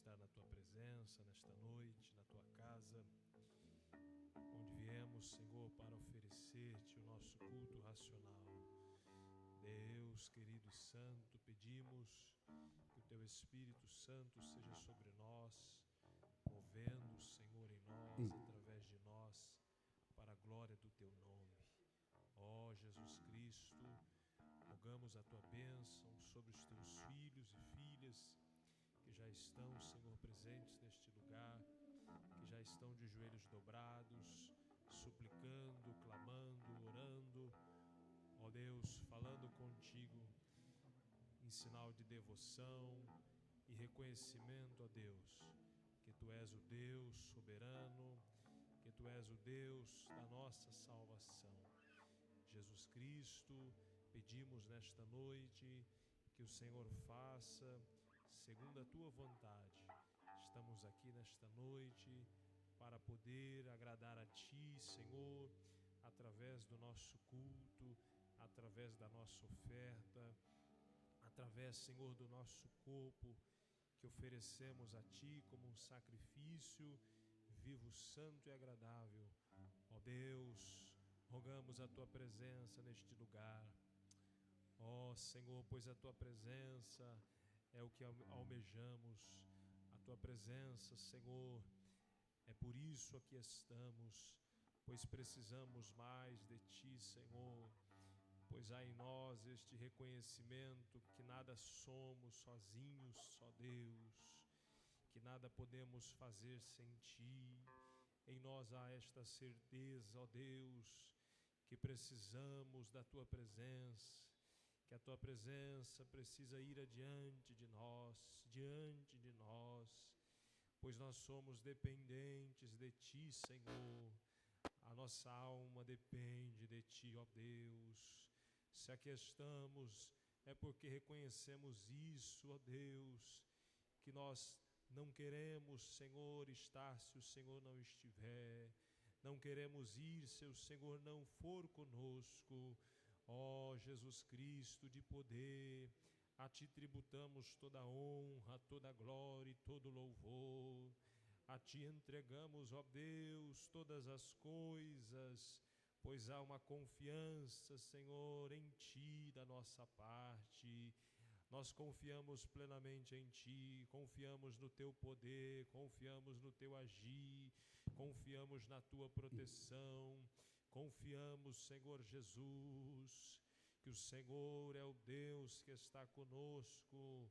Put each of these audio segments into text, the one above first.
estar na Tua presença nesta noite, na Tua casa, onde viemos, Senhor, para oferecer-Te o nosso culto racional. Deus querido e santo, pedimos que o Teu Espírito Santo seja sobre nós, movendo, Senhor, em nós, através de nós, para a glória do Teu nome. Ó Jesus Cristo, rogamos a Tua bênção sobre os Teus filhos e filhas que já estão, Senhor, presentes neste lugar, que já estão de joelhos dobrados, suplicando, clamando, orando, ó Deus, falando contigo em sinal de devoção e reconhecimento, ó Deus, que Tu és o Deus soberano, que Tu és o Deus da nossa salvação. Jesus Cristo, pedimos nesta noite que o Senhor faça segundo a Tua vontade. Estamos aqui nesta noite para poder agradar a Ti, Senhor, através do nosso culto, através da nossa oferta, através, Senhor, do nosso corpo que oferecemos a Ti como um sacrifício vivo, santo e agradável. Ó Deus, rogamos a Tua presença neste lugar. Ó Senhor, pois a Tua presença é o que almejamos. A Tua presença, Senhor, é por isso aqui estamos, pois precisamos mais de Ti, Senhor. Pois há em nós este reconhecimento que nada somos sozinhos, só Deus, que nada podemos fazer sem Ti. Em nós há esta certeza, ó Deus, que precisamos da Tua presença, que a Tua presença precisa ir diante de nós, pois nós somos dependentes de Ti, Senhor. A nossa alma depende de Ti, ó Deus. Se aqui estamos, é porque reconhecemos isso, ó Deus, que nós não queremos, Senhor, estar se o Senhor não estiver. Não queremos ir se o Senhor não for conosco. Ó Jesus Cristo de poder, a Ti tributamos toda a honra, toda a glória e todo o louvor. A Ti entregamos, ó Deus, todas as coisas, pois há uma confiança, Senhor, em Ti da nossa parte. Nós confiamos plenamente em Ti, confiamos no Teu poder, confiamos no Teu agir, confiamos na Tua proteção, confiamos, Senhor Jesus, que o Senhor é o Deus que está conosco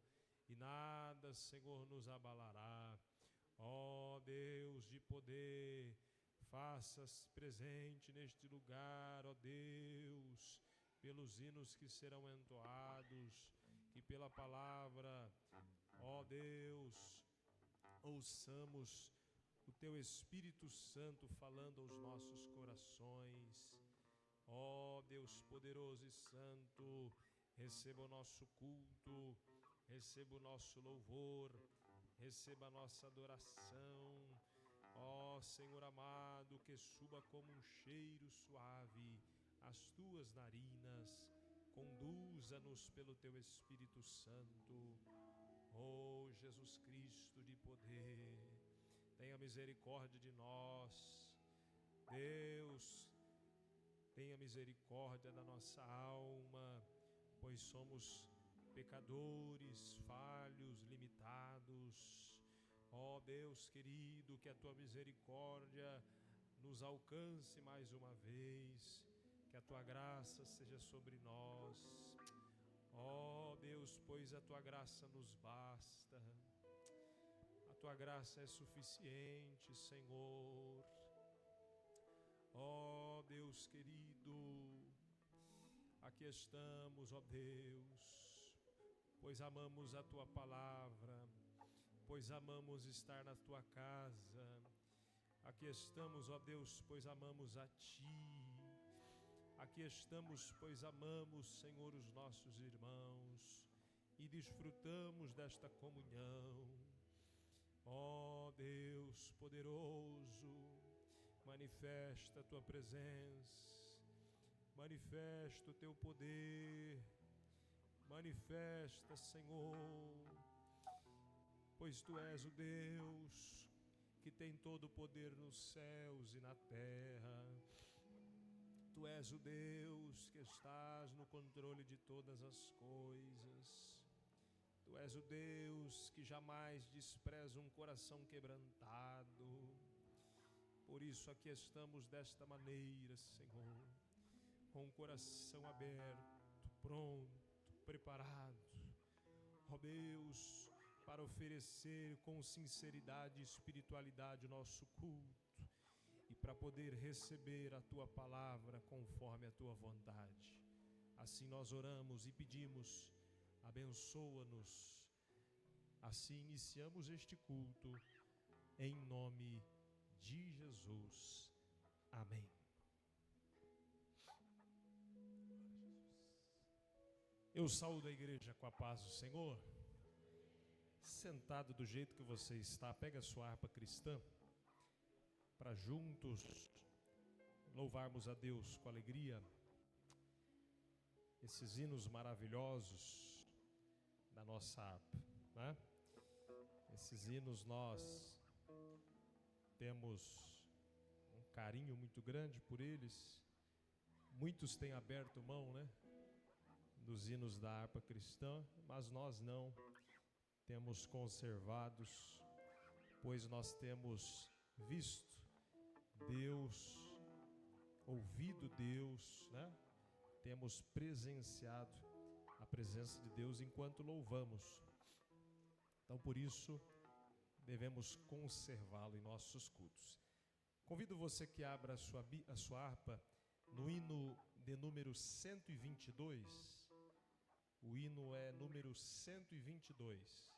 e nada, Senhor, nos abalará. Ó Deus de poder, faças presente neste lugar, ó Deus, pelos hinos que serão entoados, que pela palavra, ó Deus, ouçamos o Teu Espírito Santo falando aos nossos corações. Ó Deus poderoso e santo, receba o nosso culto, receba o nosso louvor, receba a nossa adoração. Ó Senhor amado, que suba como um cheiro suave às Tuas narinas, conduza-nos pelo Teu Espírito Santo. Ó Jesus Cristo de poder, tenha misericórdia de nós. Deus, tenha misericórdia da nossa alma, pois somos pecadores, falhos, limitados. Ó Deus querido, que a Tua misericórdia nos alcance mais uma vez, que a Tua graça seja sobre nós. Ó Deus, pois a Tua graça nos basta, a Tua graça é suficiente, Senhor. Ó Deus querido, aqui estamos, ó Deus, pois amamos a Tua palavra, pois amamos estar na Tua casa. Aqui estamos, ó Deus, pois amamos a Ti. Aqui estamos, pois amamos, Senhor, os nossos irmãos e desfrutamos desta comunhão. Ó Deus poderoso, manifesta a Tua presença, manifesta o Teu poder, manifesta, Senhor, pois Tu és o Deus que tem todo o poder nos céus e na terra. Tu és o Deus que estás no controle de todas as coisas. Tu és o Deus que jamais despreza um coração quebrantado. Por isso aqui estamos desta maneira, Senhor, com o coração aberto, pronto, preparado, ó Deus, para oferecer com sinceridade e espiritualidade o nosso culto e para poder receber a Tua palavra conforme a Tua vontade. Assim nós oramos e pedimos, abençoa-nos. Assim iniciamos este culto, em nome de Jesus. Amém. Eu saúdo a igreja com a paz do Senhor. Sentado do jeito que você está, pega a sua harpa cristã, para juntos louvarmos a Deus com alegria. Esses hinos maravilhosos da nossa harpa, né? Esses hinos nós temos um carinho muito grande por eles. Muitos têm aberto mão, né, dos hinos da harpa cristã, mas nós não temos conservados, pois nós temos visto Deus, ouvido Deus, né? Temos presenciado a presença de Deus enquanto louvamos. Então, por isso, devemos conservá-lo em nossos cultos. Convido você que abra a sua harpa no hino de número 122. O hino é número 122,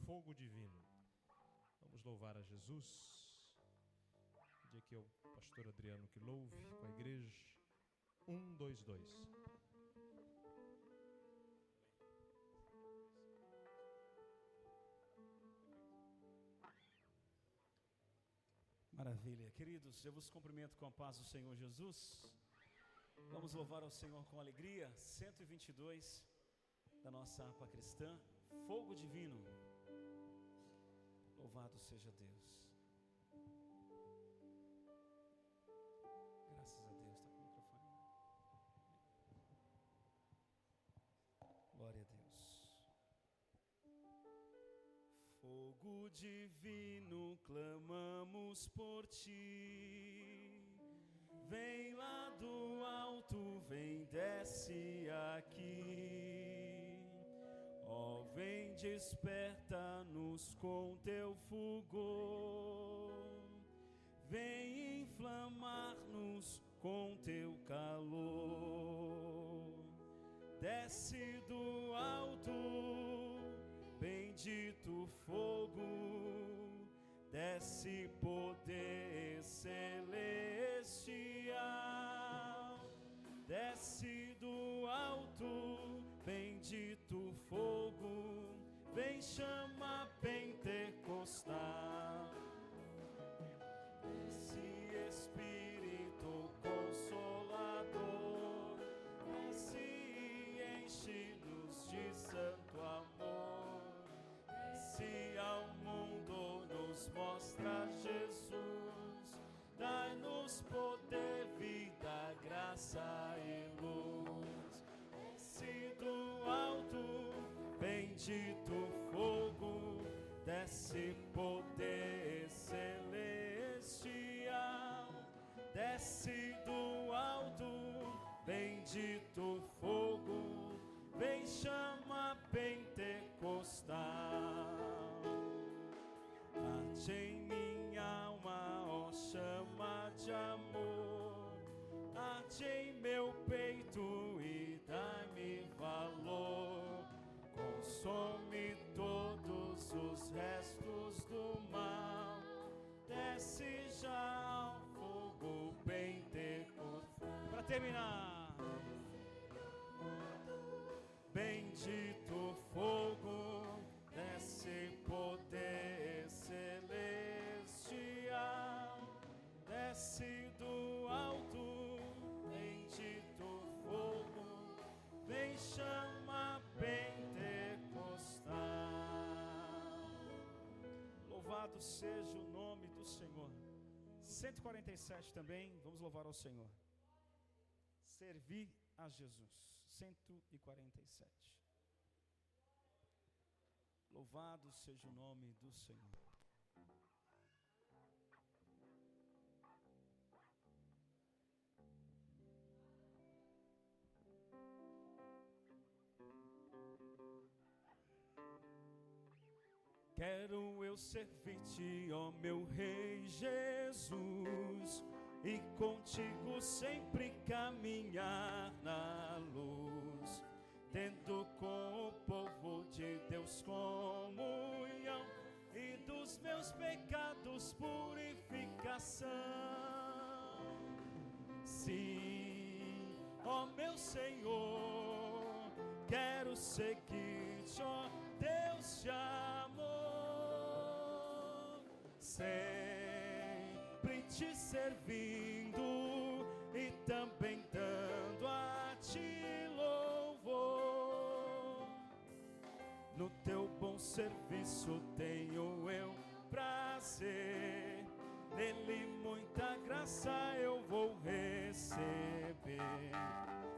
Fogo Divino. Vamos louvar a Jesus. Pedir aqui ao pastor Adriano que louve com a igreja. 1, 2, 2. Maravilha, queridos, eu vos cumprimento com a paz do Senhor Jesus. Vamos louvar ao Senhor com alegria. 122 da nossa harpa cristã, Fogo Divino. Louvado seja Deus. Graças a Deus. Está com o microfone? Glória a Deus. Fogo divino, clamamos por ti. Vem lá do alto, vem, desce aqui. Ó, vem, desperta-nos com teu fulgor. Vem inflamar-nos com teu calor. Desce do alto, bendito fogo, desce poder celestial. Desce do alto, bendito fogo, vem chama pentecostal. Desce Espírito Consolador, desce e enche-nos de santo amor. Desce ao mundo, nos mostra Jesus, dai-nos poder, vida, graça e luz. Desce do alto, bendito fogo, desce poder celestial. Desce do alto, bendito fogo, vem chama pentecostal. Arde em minha alma, ó chama de amor, arde em meu peito e dá-me valor. Consome todos os restos do mal, desce já ao fogo pentecostal. Para terminar, bendito fogo, desce poder celestial. Desce do alto, bendito fogo, vem chama pentecostal. Louvado seja o nome do Senhor. 147 também, vamos louvar ao Senhor. Servir a Jesus. 147. Louvado seja o nome do Senhor. Quero eu servir-te, ó meu Rei Jesus, e contigo sempre caminhar na luz, tendo com o povo de Deus comunhão, e dos meus pecados purificação. Sim, ó meu Senhor, quero seguir-te, ó Deus de amor, sempre te servindo e também dando a ti louvor. No teu bom serviço tenho eu prazer, nele muita graça eu vou receber.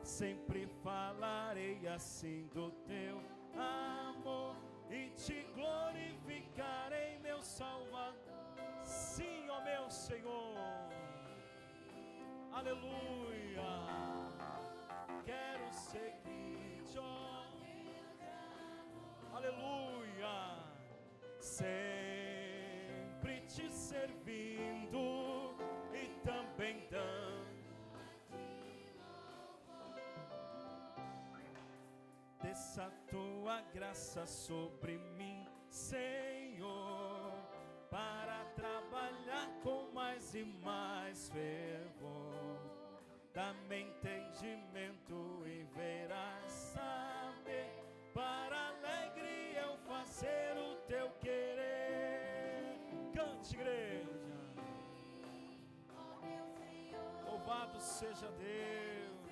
Sempre falarei assim do teu amor e te glorificarei, meu Salvador. Sim, ó meu Senhor, aleluia. Quero seguir-te, ó, aleluia. Sempre te servindo e também dando. Desça a tua graça sobre mim, Senhor, para trabalhar com mais e mais fervor. Dá-me entendimento e verás saber, para alegre eu fazer o teu querer. Cante, igreja. Louvado seja Deus.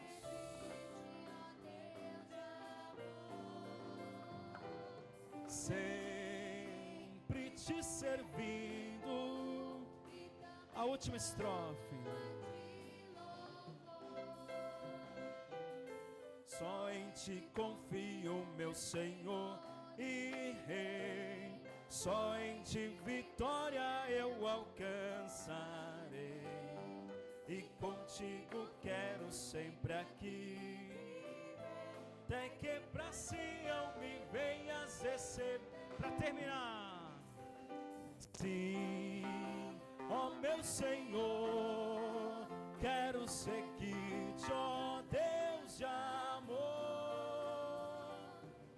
Sempre te servindo. A última estrofe. Só em ti confio, meu Senhor e Rei. Só em ti vitória eu alcançarei. E contigo quero sempre aqui, até que pra Sião me venhas receber. Pra terminar, sim, ó meu Senhor, quero seguir-te, ó Deus de amor,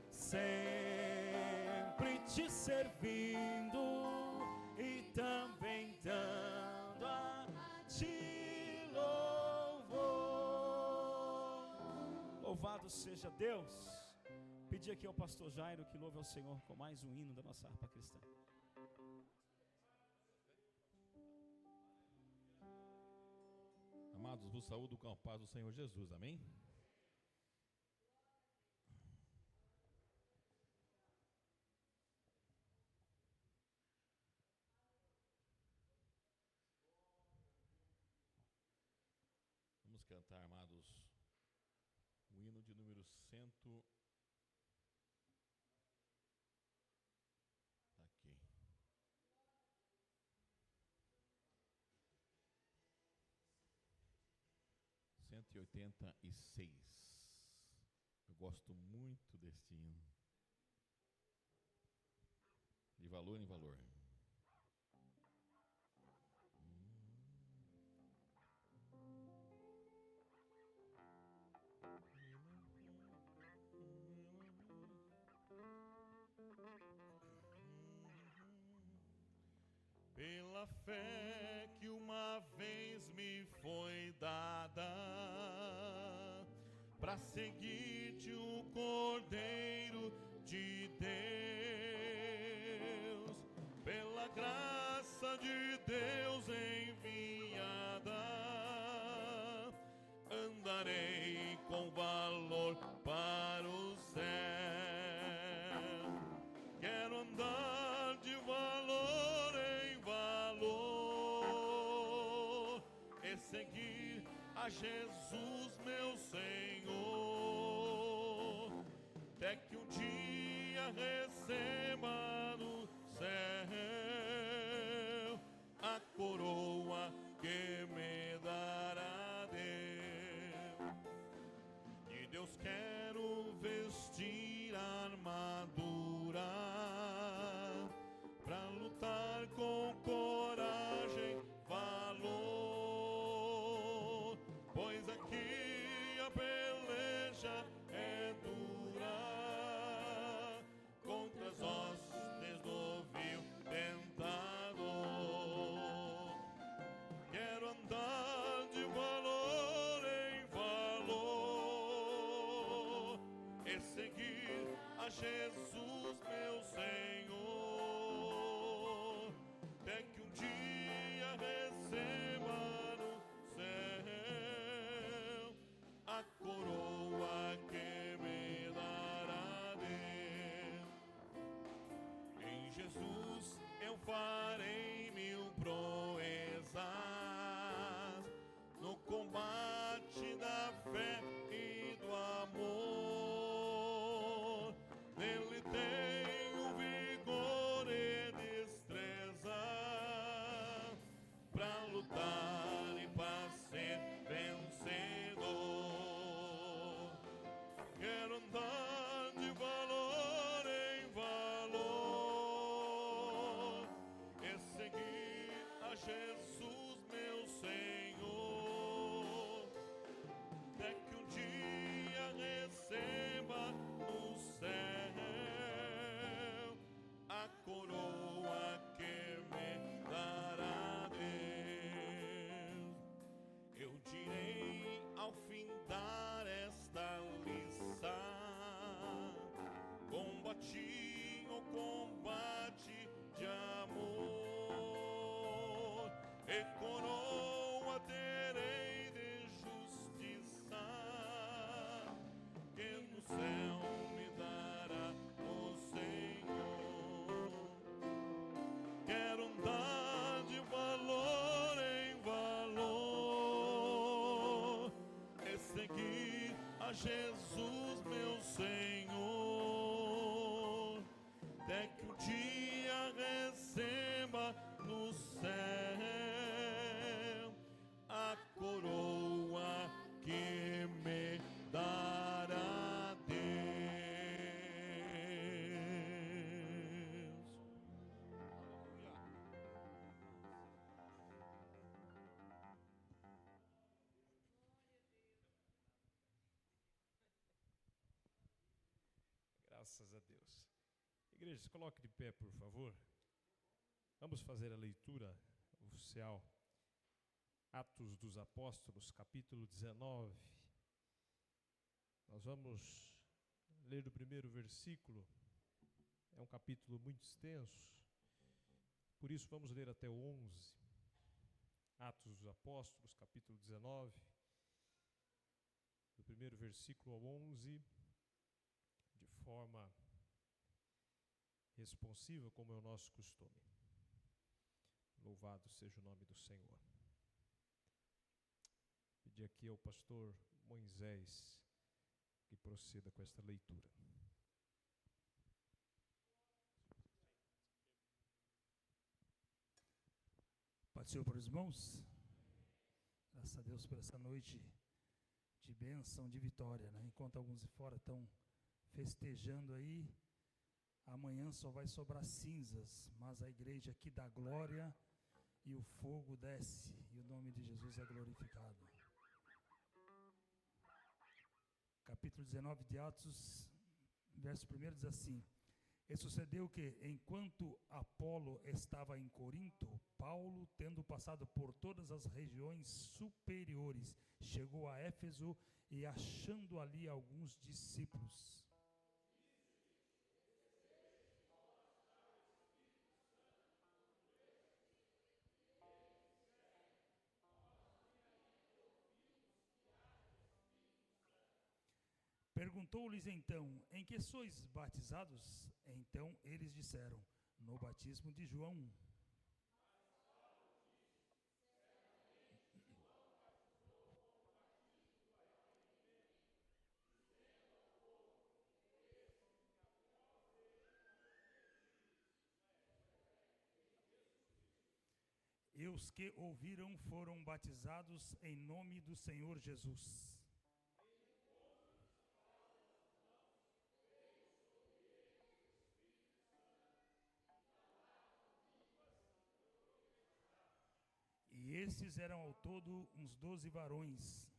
sempre te servindo e também dando a ti louvor. Louvado seja Deus. Pedir aqui ao pastor Jairo que louve ao Senhor com mais um hino da nossa harpa cristã. Amados, vos saúdo com a paz do Senhor Jesus, amém? Vamos cantar, amados, o hino de número 100. Aqui. 186. Eu gosto muito deste hino. De valor em valor. Pela fé que uma vez me foi dada, para seguir-te, o Cordeiro de Deus, pela graça de Deus enviada, andarei com valor para o céu. Quero andar de valor em seguir a Jesus, meu Senhor, até que um dia receba no céu a coroa que me dará Deus. De Deus quero vestir a armadura pra lutar com coragem, valor, pois aqui a peleja é dura contra as hostes do vil tentador. Quero andar de valor em valor e seguir a Jesus, meu Senhor, até que um dia receba no céu a coroa que me dará Deus. Em Jesus eu farei mil proezas no combate da fé e do amor. Nele tenho vigor e destreza pra lutar e pra ser vencedor. Quero andar de valor em valor e seguir a Jesus, meu Senhor, até que um dia receba no céu a coroa que me dará Deus. Eu direi ao findar esta lição: combati o combate de amor e coroa terei de justiça que no céu me dará o Senhor. Quero andar de valor em valor e seguir a Jesus, meu Senhor, até que um dia receba no céu a coroa que me dará Deus. Graças a Deus. Igreja, se coloque de pé, por favor. Vamos fazer a leitura oficial. Atos dos Apóstolos, capítulo 19. Nós vamos ler do primeiro versículo. É um capítulo muito extenso. Por isso vamos ler até o 11. Atos dos Apóstolos, capítulo 19. Do primeiro versículo ao 11. De forma responsiva, como é o nosso costume. Louvado seja o nome do Senhor. Pedir aqui ao pastor Moisés que proceda com esta leitura. Paz do Senhor para os irmãos. Graças a Deus por essa noite de bênção, de vitória, né? Enquanto alguns de fora estão festejando aí, amanhã só vai sobrar cinzas, mas a igreja aqui dá glória e o fogo desce e o nome de Jesus é glorificado. Capítulo 19 de Atos, verso 1 diz assim: E sucedeu que, enquanto Apolo estava em Corinto, Paulo, tendo passado por todas as regiões superiores, chegou a Éfeso e, achando ali alguns discípulos, perguntou-lhes então: em que sois batizados? Então eles disseram: no batismo de João. os que ouviram foram batizados em nome do Senhor Jesus. E estes eram ao todo uns 12 varões.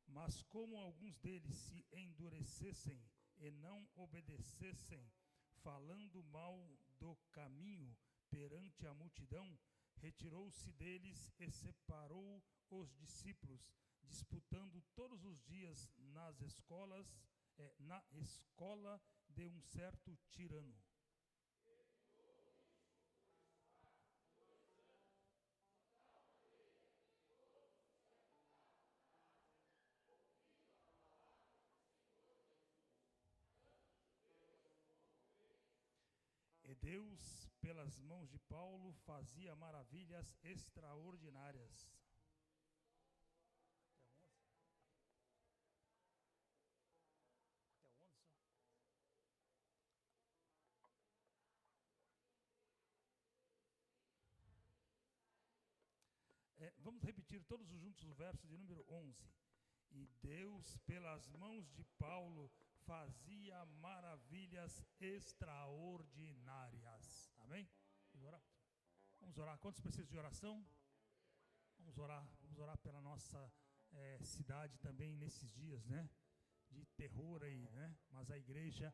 Mas como alguns deles se endurecessem e não obedecessem, falando mal do caminho perante a multidão, retirou-se deles e separou os discípulos, disputando todos os dias na escola de um certo tirano. E Deus, pelas mãos de Paulo, fazia maravilhas extraordinárias. Vamos repetir todos juntos o verso de número 11. E Deus, pelas mãos de Paulo, fazia maravilhas extraordinárias. Amém? Vamos orar? Vamos orar. Quantos precisam de oração? Vamos orar pela nossa cidade também nesses dias, né? De terror aí, né? Mas a igreja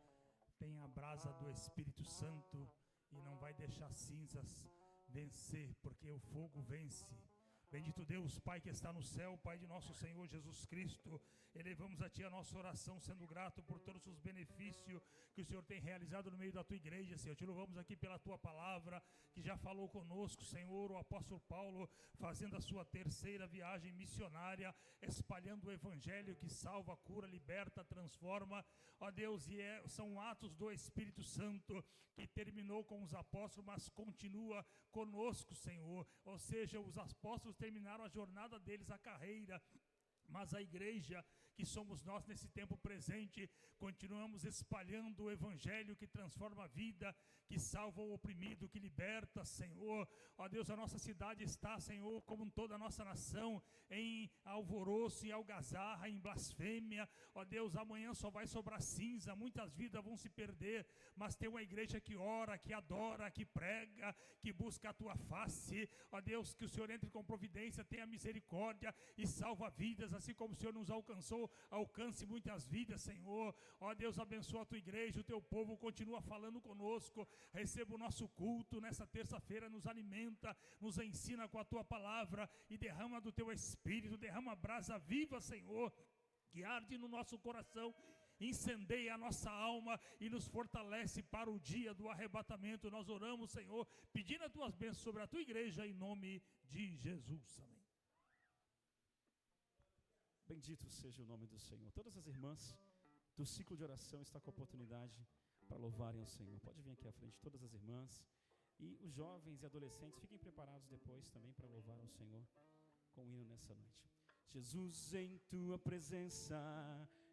tem a brasa do Espírito Santo e não vai deixar cinzas vencer, porque o fogo vence. Bendito Deus, Pai que está no céu, Pai de nosso Senhor Jesus Cristo, elevamos a Ti a nossa oração, sendo grato por todos os benefícios que o Senhor tem realizado no meio da Tua igreja, Senhor. Te louvamos aqui pela Tua palavra, que já falou conosco, Senhor, o apóstolo Paulo, fazendo a sua terceira viagem missionária, espalhando o Evangelho que salva, cura, liberta, transforma, ó Deus, são atos do Espírito Santo, que terminou com os apóstolos, mas continua conosco, Senhor. Ou seja, os apóstolos terminaram a jornada deles, a carreira, mas a igreja, que somos nós nesse tempo presente, continuamos espalhando o Evangelho que transforma a vida, que salva o oprimido, que liberta, Senhor. Ó Deus, a nossa cidade está, Senhor, como toda a nossa nação, em alvoroço, em algazarra, em blasfêmia. Ó Deus, amanhã só vai sobrar cinza, muitas vidas vão se perder, mas tem uma igreja que ora, que adora, que prega, que busca a Tua face. Ó Deus, que o Senhor entre com providência, tenha misericórdia e salva vidas, assim como o Senhor nos alcançou, alcance muitas vidas, Senhor. Ó Deus, abençoa a Tua igreja, o Teu povo continua falando conosco. Receba o nosso culto nessa terça-feira, nos alimenta, nos ensina com a Tua palavra e derrama do Teu Espírito, derrama brasa viva, Senhor, que arde no nosso coração, incendeia a nossa alma e nos fortalece para o dia do arrebatamento. Nós oramos, Senhor, pedindo as Tuas bênçãos sobre a Tua igreja, em nome de Jesus. Amém. Bendito seja o nome do Senhor. Todas as irmãs do ciclo de oração estão com a oportunidade para louvarem ao Senhor. Pode vir aqui à frente, todas as irmãs. E os jovens e adolescentes, fiquem preparados depois também para louvar ao Senhor com o hino nessa noite. Jesus, em Tua presença,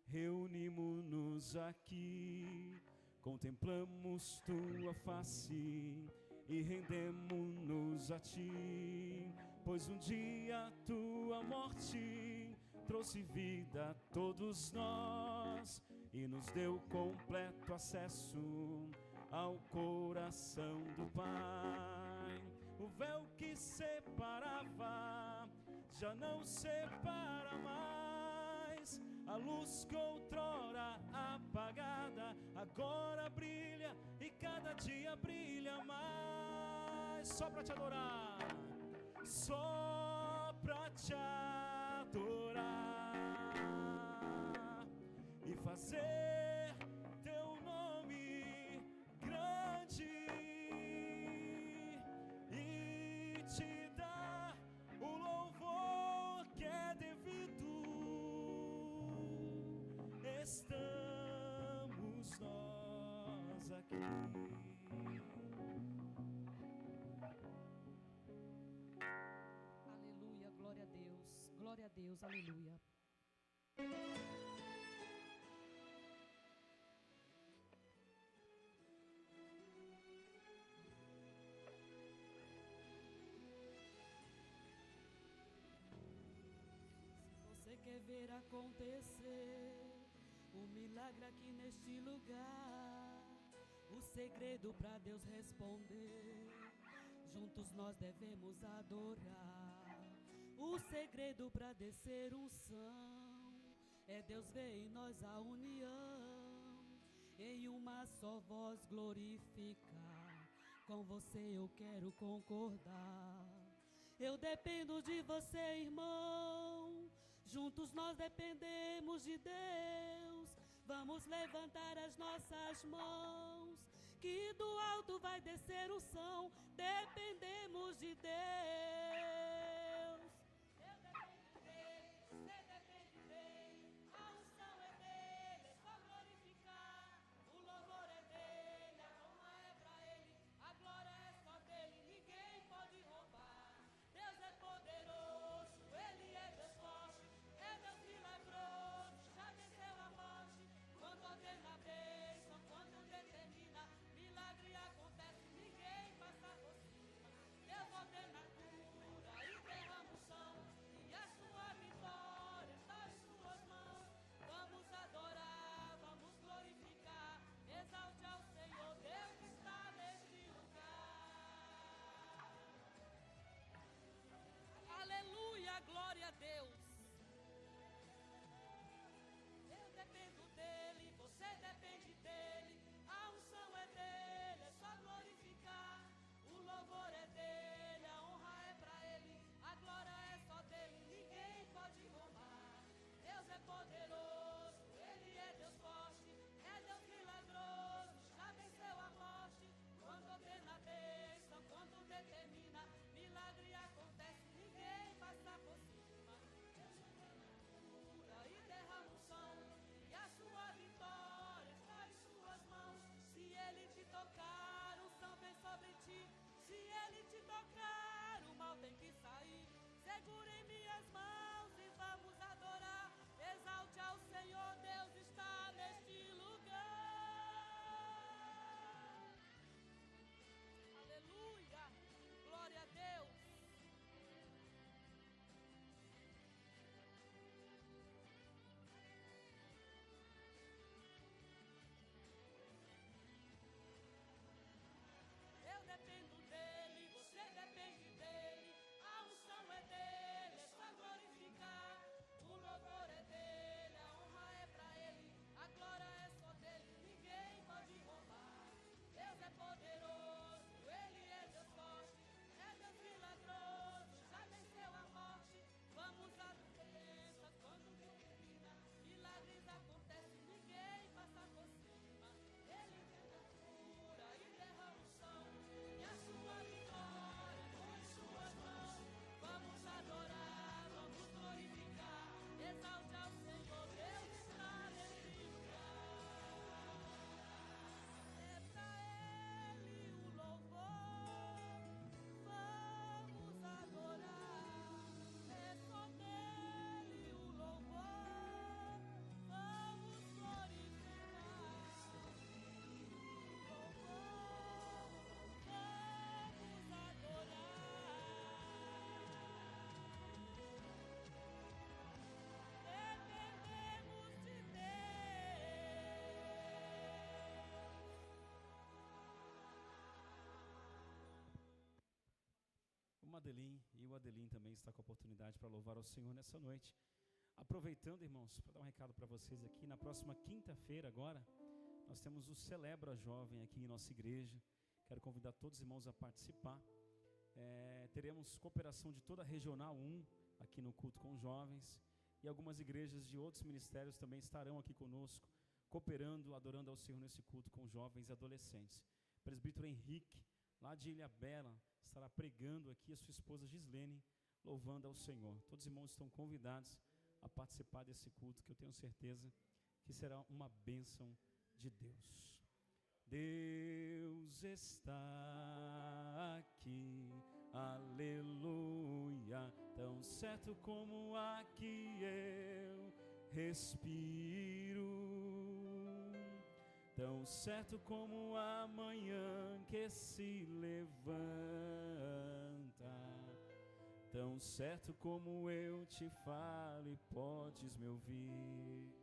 reunimos-nos aqui, contemplamos Tua face e rendemos-nos a Ti, pois um dia Tua morte trouxe vida a todos nós e nos deu completo acesso ao coração do Pai. O véu que separava já não separa mais. A luz que outrora apagada agora brilha e cada dia brilha mais. Só para Te adorar, só para Te adorar e fazer Teu nome grande e Te dar o louvor que é devido. Estamos nós aqui. Aleluia, glória a Deus. Glória Glória a Deus, aleluia. Você quer ver acontecer um milagre aqui neste lugar, o segredo para Deus responder, juntos nós devemos adorar. O segredo para descer unção é Deus ver em nós a união, em uma só voz glorificar. Com você eu quero concordar. Eu dependo de você, irmão. Juntos nós dependemos de Deus. Vamos levantar as nossas mãos, que do alto vai descer o som. Dependemos de Deus. Eu dependo dele, você depende dele. A unção é dele, é só glorificar. O louvor é dele, a honra é pra ele. A glória é só dele, ninguém pode roubar. Deus é poderoso, ele é Deus forte. É Deus milagroso, já venceu a morte. Quando ordena a bênção, quando determina, milagre acontece, ninguém passa por cima. Deus ordena a cura e derrama o chão, e a sua vitória está em suas mãos. Vamos adorar, vamos glorificar, exalte ao Senhor, Deus está neste lugar. Aleluia, glória a Deus. Eu dependo dele, você depende dele. A unção é dele, é só glorificar. O louvor é dele, a honra é pra ele. A glória é só dele, ninguém pode roubar. Deus é poderoso, ele é Deus forte. É Deus milagroso, já venceu a morte. Quando ordena a bênção, quando determina, milagre acontece, ninguém passa por cima. Deus ordena a cura e derrama o som, e a sua vitória está em suas mãos. Se ele te tocar, o som vem sobre ti. Se ele te tocar, o mal tem que sair. Segura em minhas mãos e vamos adorar. Exalte ao Senhor, Deus está neste lugar. Aleluia, glória a Deus. Eu dependo dele, você depende dele. A unção é dele, é só glorificar. O louvor é dele, a honra é pra ele. A glória é só dele, ninguém pode roubar. Deus é poderoso, ele é Deus forte. É Deus milagroso, já venceu a morte. Vamos à doença quando determina, milagres acontecem, ninguém passa por cima. Ele vem da cura e derrama o som, e a sua vitória põe em suas mãos. Vamos adorar, vamos glorificar, exalte ao Senhor, Deus está nesse lugar. É pra ele o louvor, vamos adorar. É só dele o louvor, vamos glorificar. Vamos adorar. Dependemos de O Madeline e o Adelim também está com a oportunidade para louvar ao Senhor nessa noite. Aproveitando, irmãos, para dar um recado para vocês aqui, na próxima quinta-feira agora, nós temos o Celebra Jovem aqui em nossa igreja. Quero convidar todos os irmãos a participar. Teremos cooperação de toda a Regional 1 aqui no culto com os jovens, e algumas igrejas de outros ministérios também estarão aqui conosco, cooperando, adorando ao Senhor nesse culto com jovens e adolescentes. Presbítero Henrique, lá de Ilhabela, estará pregando aqui, a sua esposa Gislene, louvando ao Senhor. Todos os irmãos estão convidados a participar desse culto, que eu tenho certeza que será uma bênção de Deus. Deus está aqui, aleluia, tão certo como a que eu respiro, tão certo como a manhã que se levanta, tão certo como eu te falo e podes me ouvir.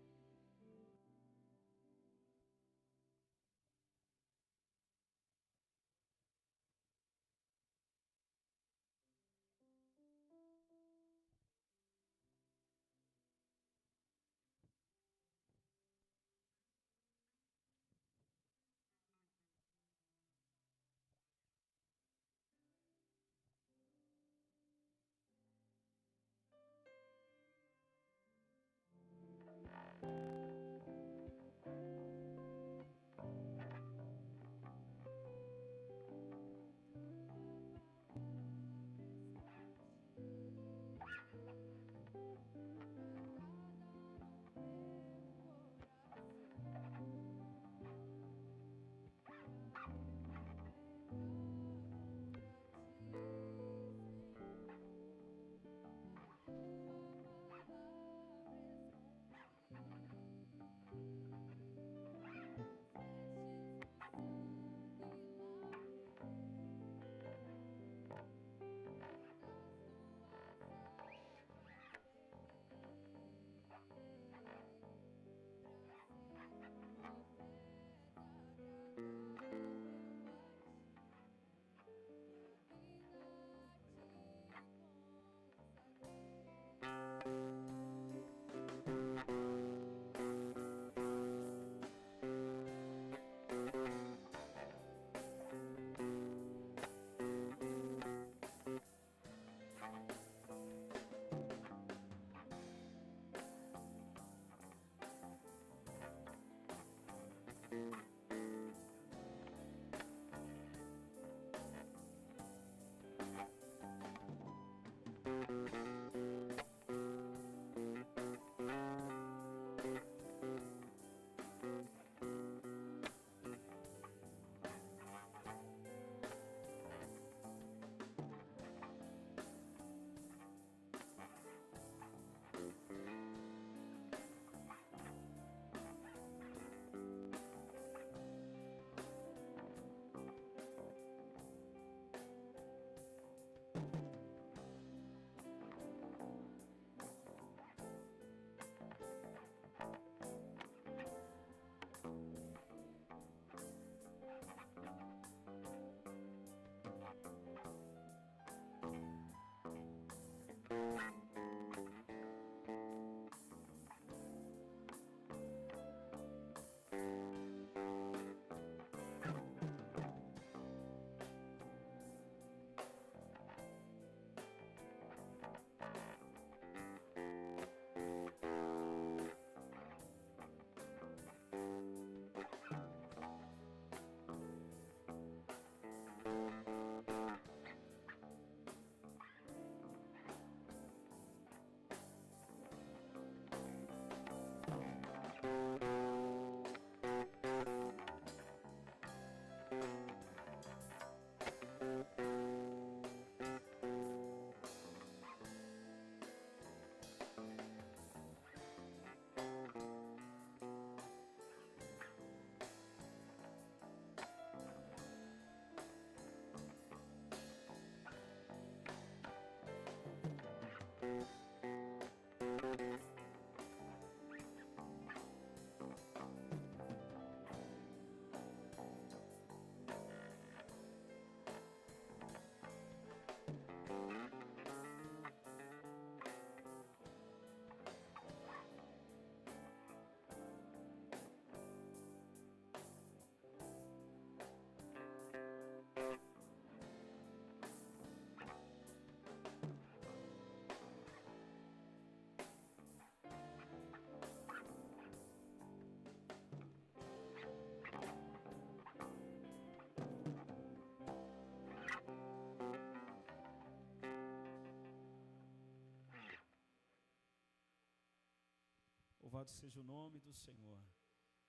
Louvado seja o nome do Senhor.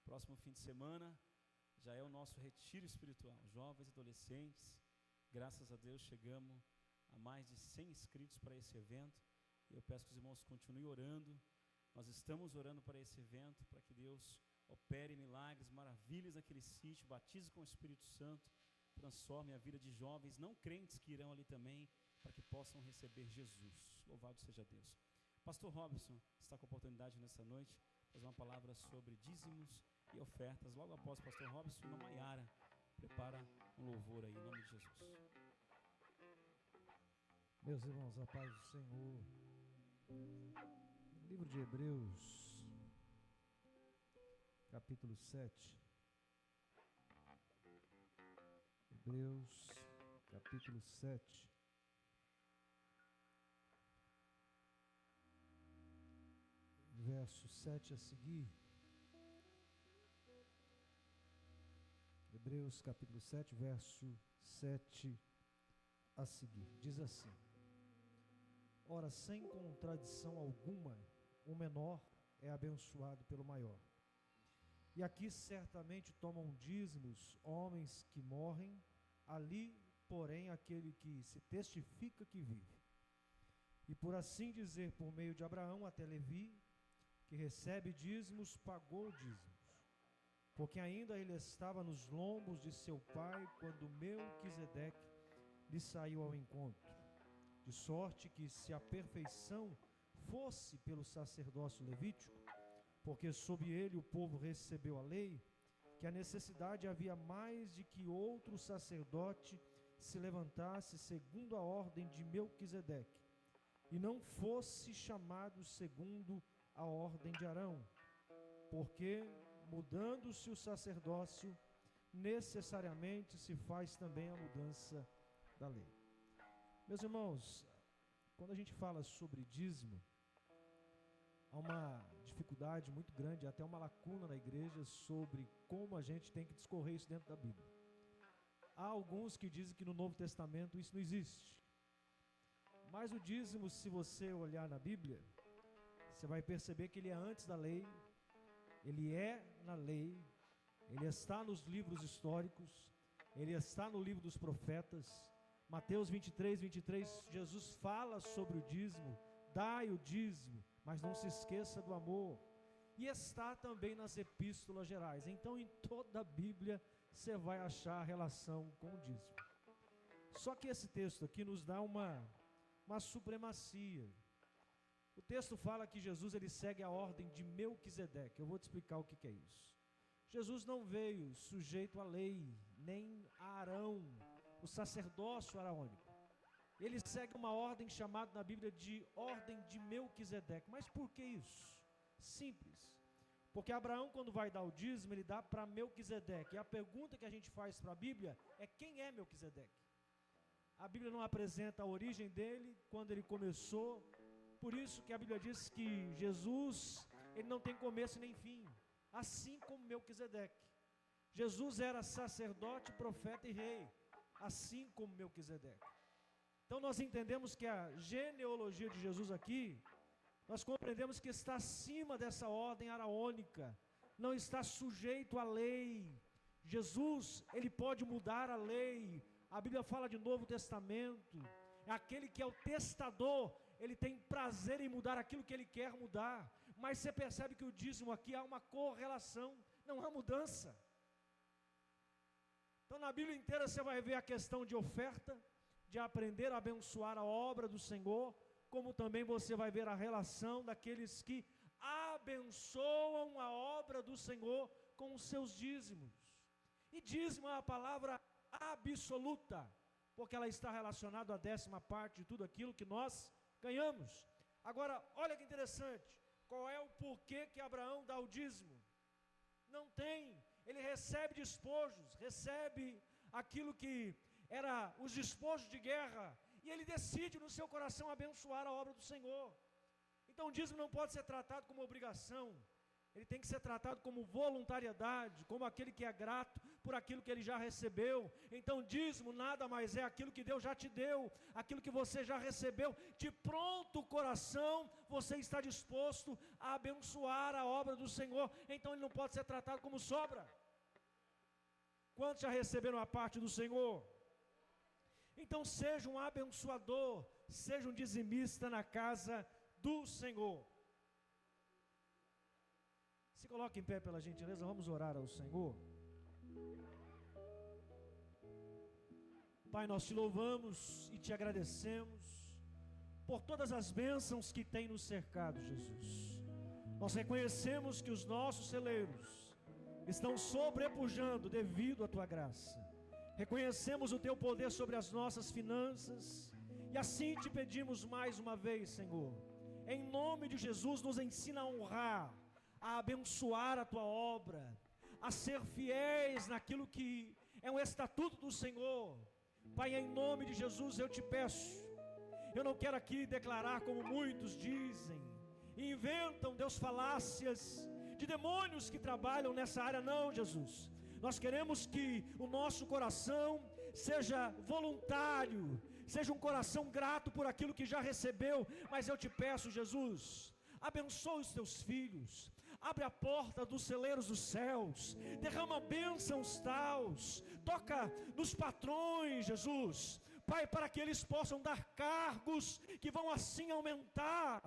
Próximo fim de semana já é o nosso retiro espiritual. Jovens e adolescentes, graças a Deus chegamos a mais de 100 inscritos para esse evento. Eu peço que os irmãos continuem orando. Nós estamos orando para esse evento, para que Deus opere milagres, maravilhas naquele sítio, batize com o Espírito Santo, transforme a vida de jovens não crentes que irão ali também, para que possam receber Jesus. Louvado seja Deus. Pastor Robson está com a oportunidade nessa noite de fazer uma palavra sobre dízimos e ofertas. Logo após o pastor Robson, a Maiara prepara um louvor aí, em nome de Jesus. Meus irmãos, a paz do Senhor. No livro de Hebreus, capítulo 7. Hebreus, capítulo 7. Verso 7 a seguir. Hebreus, capítulo 7, verso 7 a seguir. Diz assim: Ora, sem contradição alguma, o menor é abençoado pelo maior. E aqui certamente tomam dízimos homens que morrem, ali, porém, aquele que se testifica que vive. E por assim dizer, por meio de Abraão até Levi, que recebe dízimos, pagou dízimos, porque ainda ele estava nos lombos de seu pai, quando Melquisedeque lhe saiu ao encontro. De sorte que, se a perfeição fosse pelo sacerdócio levítico, porque sob ele o povo recebeu a lei, que a necessidade havia mais de que outro sacerdote se levantasse segundo a ordem de Melquisedeque, e não fosse chamado segundo a ordem de Arão, porque, mudando-se o sacerdócio, necessariamente se faz também a mudança da lei. Meus irmãos, quando a gente fala sobre dízimo, há uma dificuldade muito grande, até uma lacuna na igreja sobre como a gente tem que discorrer isso dentro da Bíblia. Há alguns que dizem que no Novo Testamento isso não existe. Mas o dízimo, se você olhar na Bíblia, você vai perceber que ele é antes da lei, ele é na lei, ele está nos livros históricos, ele está no livro dos profetas. Mateus 23, 23, Jesus fala sobre o dízimo, dai o dízimo, mas não se esqueça do amor. E está também nas epístolas gerais. Então, em toda a Bíblia, você vai achar a relação com o dízimo. Só que esse texto aqui nos dá uma supremacia. O texto fala que Jesus ele segue a ordem de Melquisedeque. Eu vou te explicar o que é isso. Jesus não veio sujeito à lei, nem a Arão, o sacerdócio araônico. Ele segue uma ordem chamada na Bíblia de ordem de Melquisedeque. Mas por que isso? Simples. Porque Abraão, quando vai dar o dízimo, ele dá para Melquisedeque. E a pergunta que a gente faz para a Bíblia é: quem é Melquisedeque? A Bíblia não apresenta a origem dele, quando ele começou. Por isso que a Bíblia diz que Jesus, ele não tem começo nem fim, assim como Melquisedeque. Jesus era sacerdote, profeta e rei, assim como Melquisedeque. Então nós entendemos que a genealogia de Jesus aqui, nós compreendemos que está acima dessa ordem araônica, não está sujeito à lei. Jesus, ele pode mudar a lei. A Bíblia fala de Novo Testamento, é aquele que é o testador, ele tem prazer em mudar aquilo que ele quer mudar. Mas você percebe que o dízimo aqui há uma correlação, não há mudança. Então na Bíblia inteira você vai ver a questão de oferta, de aprender a abençoar a obra do Senhor, como também você vai ver a relação daqueles que abençoam a obra do Senhor com os seus dízimos. E dízimo é a palavra absoluta, porque ela está relacionada à 10ª parte de tudo aquilo que nós ganhamos. Agora, olha que interessante, qual é o porquê que Abraão dá o dízimo? Não tem, ele recebe despojos, recebe aquilo que era os despojos de guerra, e ele decide no seu coração abençoar a obra do Senhor. Então o dízimo não pode ser tratado como obrigação, ele tem que ser tratado como voluntariedade, como aquele que é grato por aquilo que ele já recebeu. Então dízimo nada mais é aquilo que Deus já te deu, aquilo que você já recebeu, de pronto coração, você está disposto a abençoar a obra do Senhor. Então ele não pode ser tratado como sobra. Quantos já receberam a parte do Senhor? Então seja um abençoador, seja um dizimista na casa do Senhor. Se coloque em pé pela gentileza, vamos orar ao Senhor. Pai, nós te louvamos e te agradecemos por todas as bênçãos que tem nos cercado, Jesus. Nós reconhecemos que os nossos celeiros estão sobrepujando devido à tua graça. Reconhecemos o teu poder sobre as nossas finanças e assim te pedimos mais uma vez, Senhor, em nome de Jesus, nos ensina a honrar, a abençoar a tua obra, a ser fiéis naquilo que é um estatuto do Senhor. Pai, em nome de Jesus eu te peço, eu não quero aqui declarar como muitos dizem e inventam, Deus, falácias de demônios que trabalham nessa área. Não, Jesus, nós queremos que o nosso coração seja voluntário, seja um coração grato por aquilo que já recebeu. Mas eu te peço, Jesus, abençoa os teus filhos, abre a porta dos celeiros dos céus, derrama bênçãos taus, toca nos patrões, Jesus, Pai, para que eles possam dar cargos que vão assim aumentar,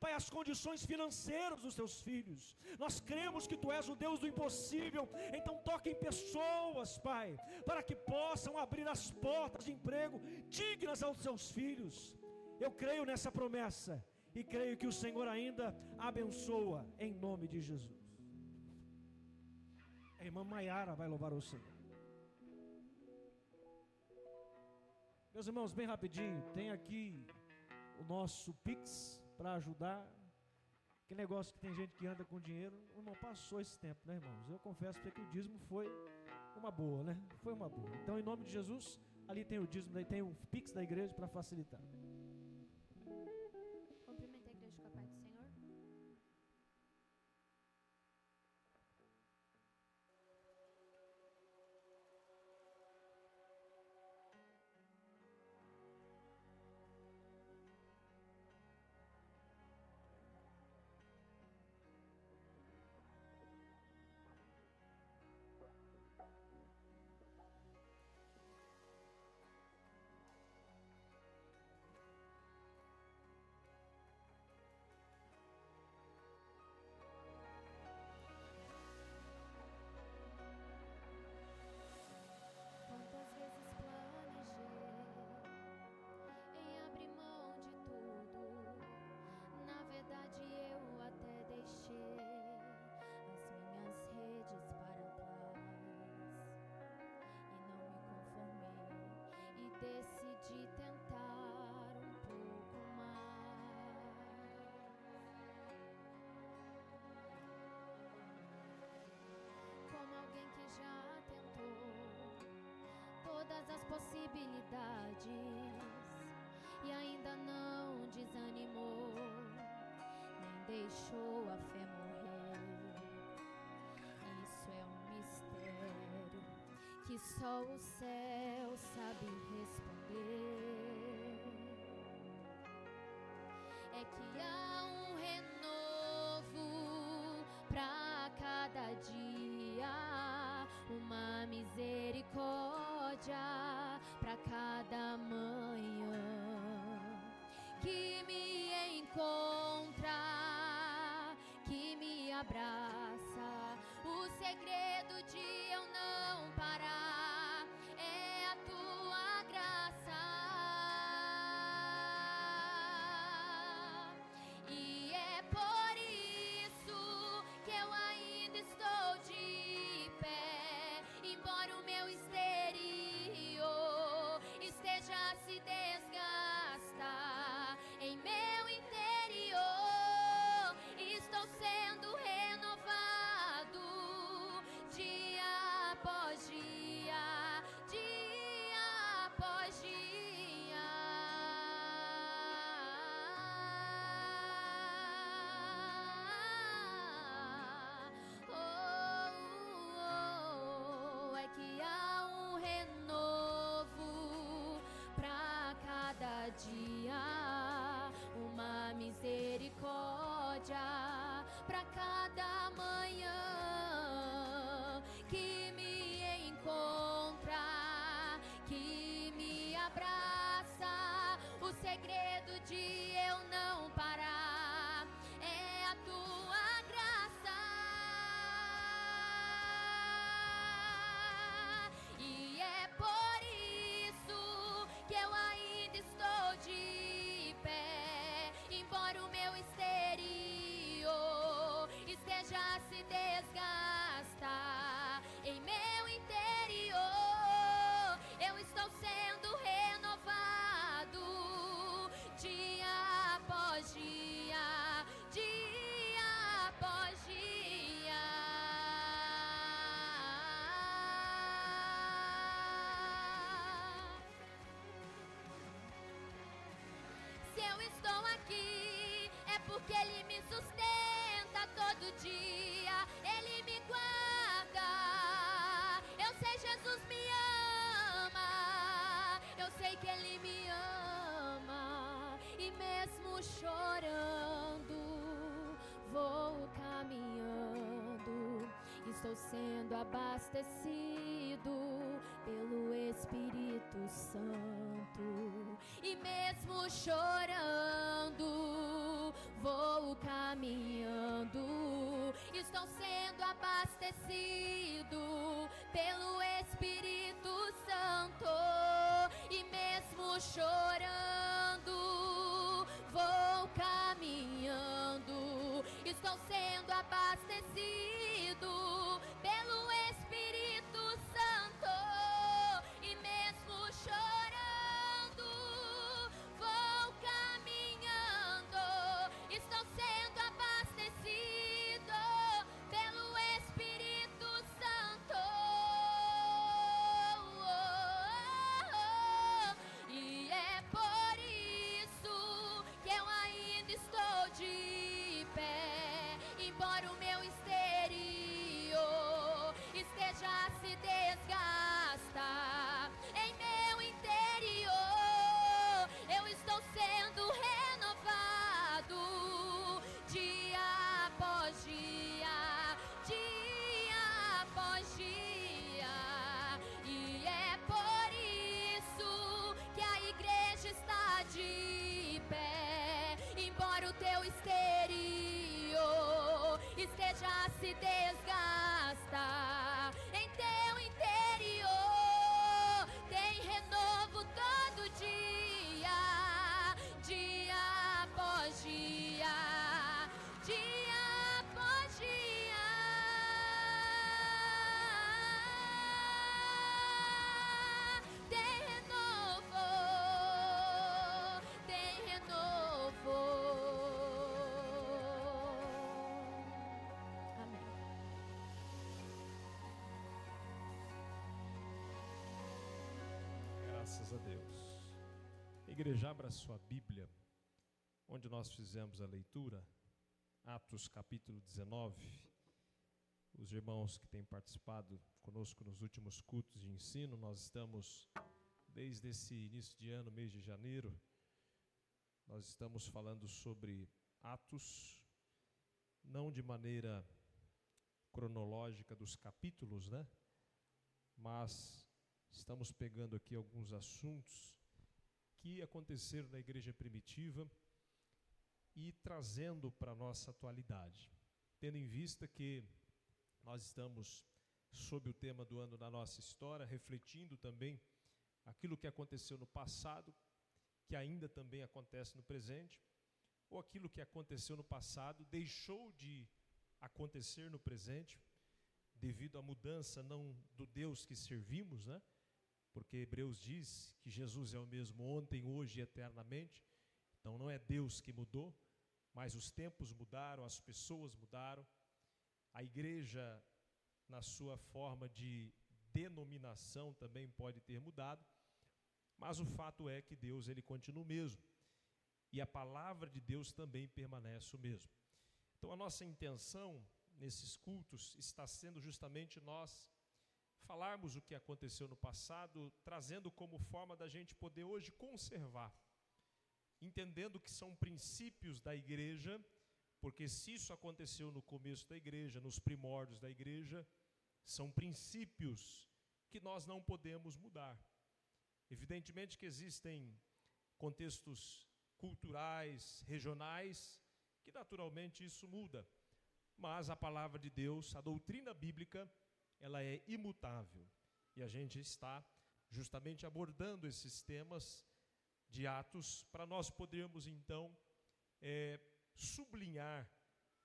Pai, as condições financeiras dos teus filhos. Nós cremos que Tu és o Deus do impossível, então toca em pessoas, Pai, para que possam abrir as portas de emprego dignas aos Teus filhos. Eu creio nessa promessa e creio que o Senhor ainda abençoa, em nome de Jesus. A irmã Maiara vai louvar o Senhor. Meus irmãos, bem rapidinho, tem aqui o nosso Pix para ajudar. Aquele negócio que tem gente que anda com dinheiro, o irmão passou esse tempo, né, irmãos? Eu confesso que o dízimo foi uma boa, né? Foi uma boa. Então, em nome de Jesus, ali tem o dízimo, tem o Pix da igreja para facilitar. Cumprimenta a igreja com a paz do Senhor. Quantas vezes planejei em abrir mão de tudo. Na verdade eu até deixei as minhas redes para trás e não me conformei e decidi tentar um pouco mais. Como alguém que já tentou todas as possibilidades e ainda não desanimou, nem deixou a fé morrer. Isso é um mistério que só o céu sabe responder. É que há um renovo pra cada dia, uma misericórdia pra cada manhã que me encontra, que me abraça. O segredo de eu não parar é a tua graça. E é por isso que eu ainda estou de pé, embora o meu exterior esteja a se desgastar. Em meu interior estou sendo renovado dia estou aqui é porque Ele me sustenta todo dia, Ele me guarda. Eu sei, Jesus me ama, eu sei que Ele me ama, e mesmo chorando, vou caminhando, estou sendo abastecido pelo Espírito Santo, e mesmo chorando, vou caminhando, estou sendo abastecido pelo Espírito Santo, e mesmo chorando, vou caminhando, estou sendo abastecido pelo Espírito Santo, e mesmo chorando, vou caminhando, estou sendo abastecido pelo Espírito Santo. E é por isso que eu ainda estou de pé, embora o meu exterior esteja a se desgastar. Em meu interior eu estou sendo renovado dia após dia, dia após dia. E é por isso que a igreja está de pé, embora o teu exterior esteja a se desgastar. Em teu interior tem renovo todo dia, dia após dia, dia após dia. Tem renovo, tem renovo. Amém. Graças a Deus. Igreja, abra sua Bíblia, onde nós fizemos a leitura, Atos capítulo 19. Os irmãos que têm participado conosco nos últimos cultos de ensino, nós estamos, desde esse início de ano, mês de janeiro, nós estamos falando sobre Atos, não de maneira cronológica dos capítulos, né? Mas estamos pegando aqui alguns assuntos que aconteceram na igreja primitiva e trazendo para a nossa atualidade, tendo em vista que nós estamos sob o tema do ano da nossa história, refletindo também aquilo que aconteceu no passado, que ainda também acontece no presente, ou aquilo que aconteceu no passado deixou de acontecer no presente, devido à mudança não do Deus que servimos, né? Porque Hebreus diz que Jesus é o mesmo ontem, hoje e eternamente. Então não é Deus que mudou, mas os tempos mudaram, as pessoas mudaram, a igreja na sua forma de denominação também pode ter mudado, mas o fato é que Deus ele continua o mesmo, e a palavra de Deus também permanece o mesmo. Então a nossa intenção nesses cultos está sendo justamente nós falarmos o que aconteceu no passado, trazendo como forma da gente poder hoje conservar, entendendo que são princípios da igreja, porque se isso aconteceu no começo da igreja, nos primórdios da igreja, são princípios que nós não podemos mudar. Evidentemente que existem contextos culturais, regionais, que naturalmente isso muda, mas a palavra de Deus, a doutrina bíblica, ela é imutável, e a gente está justamente abordando esses temas de Atos, para nós podermos então sublinhar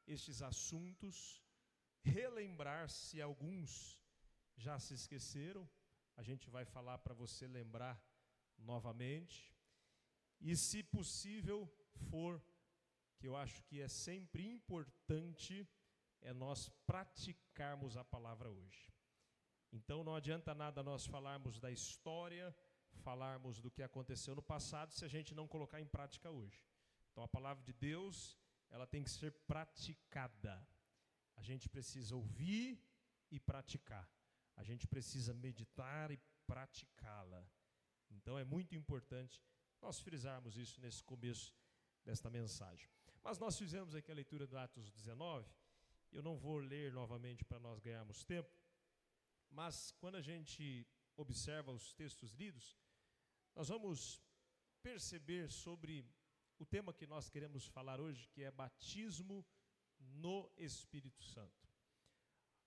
estes assuntos, relembrar se alguns já se esqueceram, a gente vai falar para você lembrar novamente, e se possível for, que eu acho que é sempre importante, é nós praticarmos a palavra hoje. Então não adianta nada nós falarmos da história, falarmos do que aconteceu no passado, se a gente não colocar em prática hoje. Então a palavra de Deus, ela tem que ser praticada. A gente precisa ouvir e praticar. A gente precisa meditar e praticá-la. Então é muito importante nós frisarmos isso nesse começo desta mensagem. Mas nós fizemos aqui a leitura do Atos 19, eu não vou ler novamente para nós ganharmos tempo, mas quando a gente observa os textos lidos, nós vamos perceber sobre o tema que nós queremos falar hoje, que é batismo no Espírito Santo.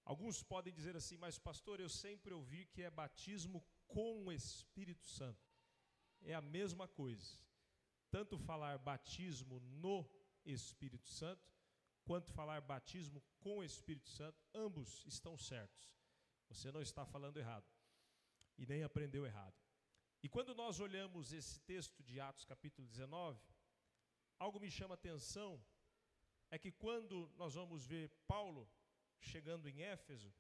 Alguns podem dizer assim, mas pastor, eu sempre ouvi que é batismo com o Espírito Santo. É a mesma coisa. Tanto falar batismo no Espírito Santo, quanto falar batismo com o Espírito Santo, ambos estão certos. Você não está falando errado e nem aprendeu errado. E quando nós olhamos esse texto de Atos capítulo 19, algo me chama a atenção, é que quando nós vamos ver Paulo chegando em Éfeso,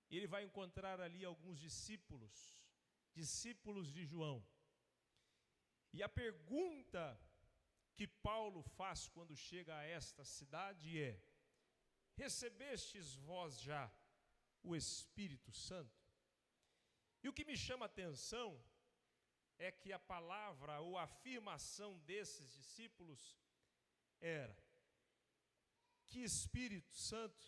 ele vai encontrar ali alguns discípulos de João. E a pergunta que Paulo faz quando chega a esta cidade é: recebestes vós já o Espírito Santo? E o que me chama a atenção é que a palavra ou a afirmação desses discípulos era: que Espírito Santo,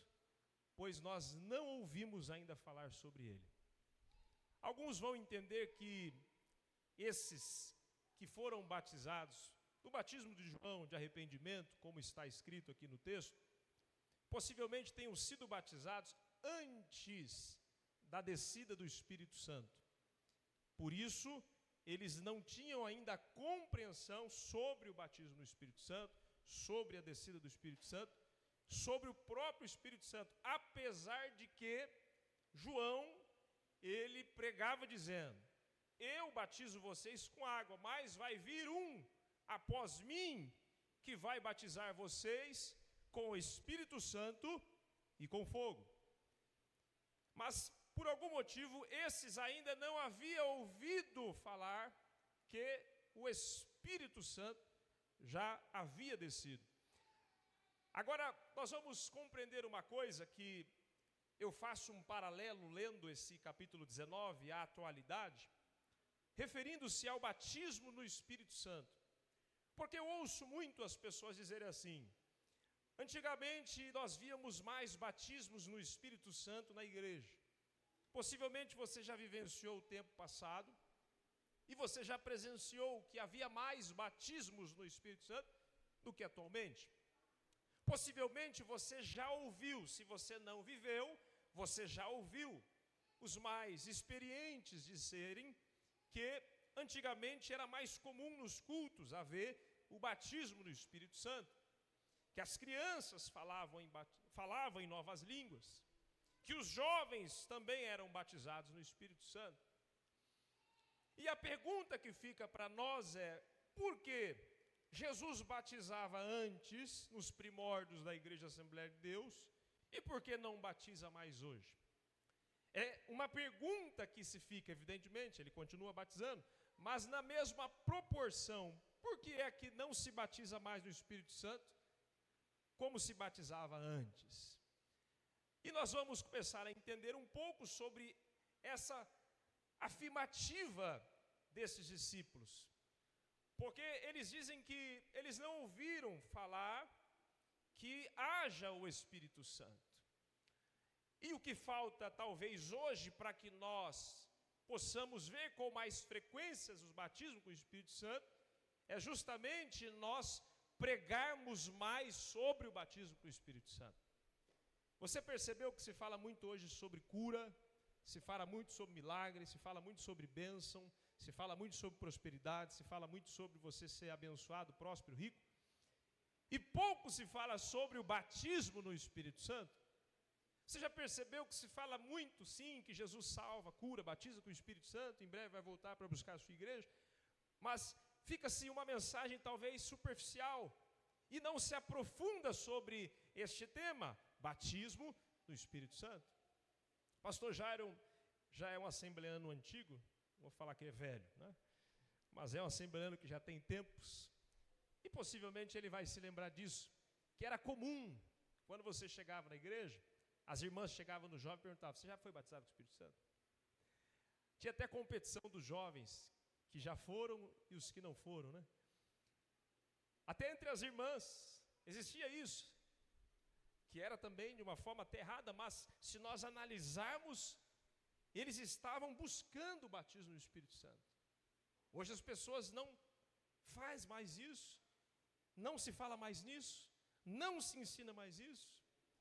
pois nós não ouvimos ainda falar sobre ele. Alguns vão entender que esses que foram batizados, no batismo de João de arrependimento, como está escrito aqui no texto, possivelmente tenham sido batizados antes da descida do Espírito Santo. Por isso, eles não tinham ainda a compreensão sobre o batismo no Espírito Santo, sobre a descida do Espírito Santo, sobre o próprio Espírito Santo, apesar de que João, ele pregava dizendo: eu batizo vocês com água, mas vai vir um após mim que vai batizar vocês com o Espírito Santo e com fogo. Mas por algum motivo esses ainda não haviam ouvido falar que o Espírito Santo já havia descido. Agora, nós vamos compreender uma coisa que eu faço um paralelo lendo esse capítulo 19, a atualidade, referindo-se ao batismo no Espírito Santo. Porque eu ouço muito as pessoas dizerem assim: antigamente nós víamos mais batismos no Espírito Santo na igreja. Possivelmente você já vivenciou o tempo passado e você já presenciou que havia mais batismos no Espírito Santo do que atualmente. Possivelmente você já ouviu, se você não viveu, você já ouviu os mais experientes dizerem que antigamente era mais comum nos cultos haver o batismo no Espírito Santo, que as crianças falavam em novas línguas, que os jovens também eram batizados no Espírito Santo. E a pergunta que fica para nós é: por que Jesus batizava antes, nos primórdios da Igreja Assembleia de Deus, e por que não batiza mais hoje? É uma pergunta que se fica, evidentemente, ele continua batizando, mas na mesma proporção. Por que é que não se batiza mais no Espírito Santo como se batizava antes? E nós vamos começar a entender um pouco sobre essa afirmativa desses discípulos. Porque eles dizem que eles não ouviram falar que haja o Espírito Santo. E o que falta talvez hoje para que nós possamos ver com mais frequências os batismos com o Espírito Santo é justamente nós pregarmos mais sobre o batismo com o Espírito Santo. Você percebeu que se fala muito hoje sobre cura, se fala muito sobre milagre, se fala muito sobre bênção, se fala muito sobre prosperidade, se fala muito sobre você ser abençoado, próspero, rico, e pouco se fala sobre o batismo no Espírito Santo? Você já percebeu que se fala muito, sim, que Jesus salva, cura, batiza com o Espírito Santo, em breve vai voltar para buscar a sua igreja, mas fica-se uma mensagem talvez superficial e não se aprofunda sobre este tema, batismo no Espírito Santo. Pastor Jairo já é um assembleano antigo, não vou falar que é velho, né? Mas é um assembleano que já tem tempos. E possivelmente ele vai se lembrar disso, que era comum, quando você chegava na igreja, as irmãs chegavam no jovem e perguntavam: você já foi batizado com o Espírito Santo? Tinha até competição dos jovens, que já foram e os que não foram, né? Até entre as irmãs, existia isso, que era também de uma forma até errada, mas se nós analisarmos, eles estavam buscando o batismo no Espírito Santo. Hoje as pessoas não faz mais isso, não se fala mais nisso, não se ensina mais isso.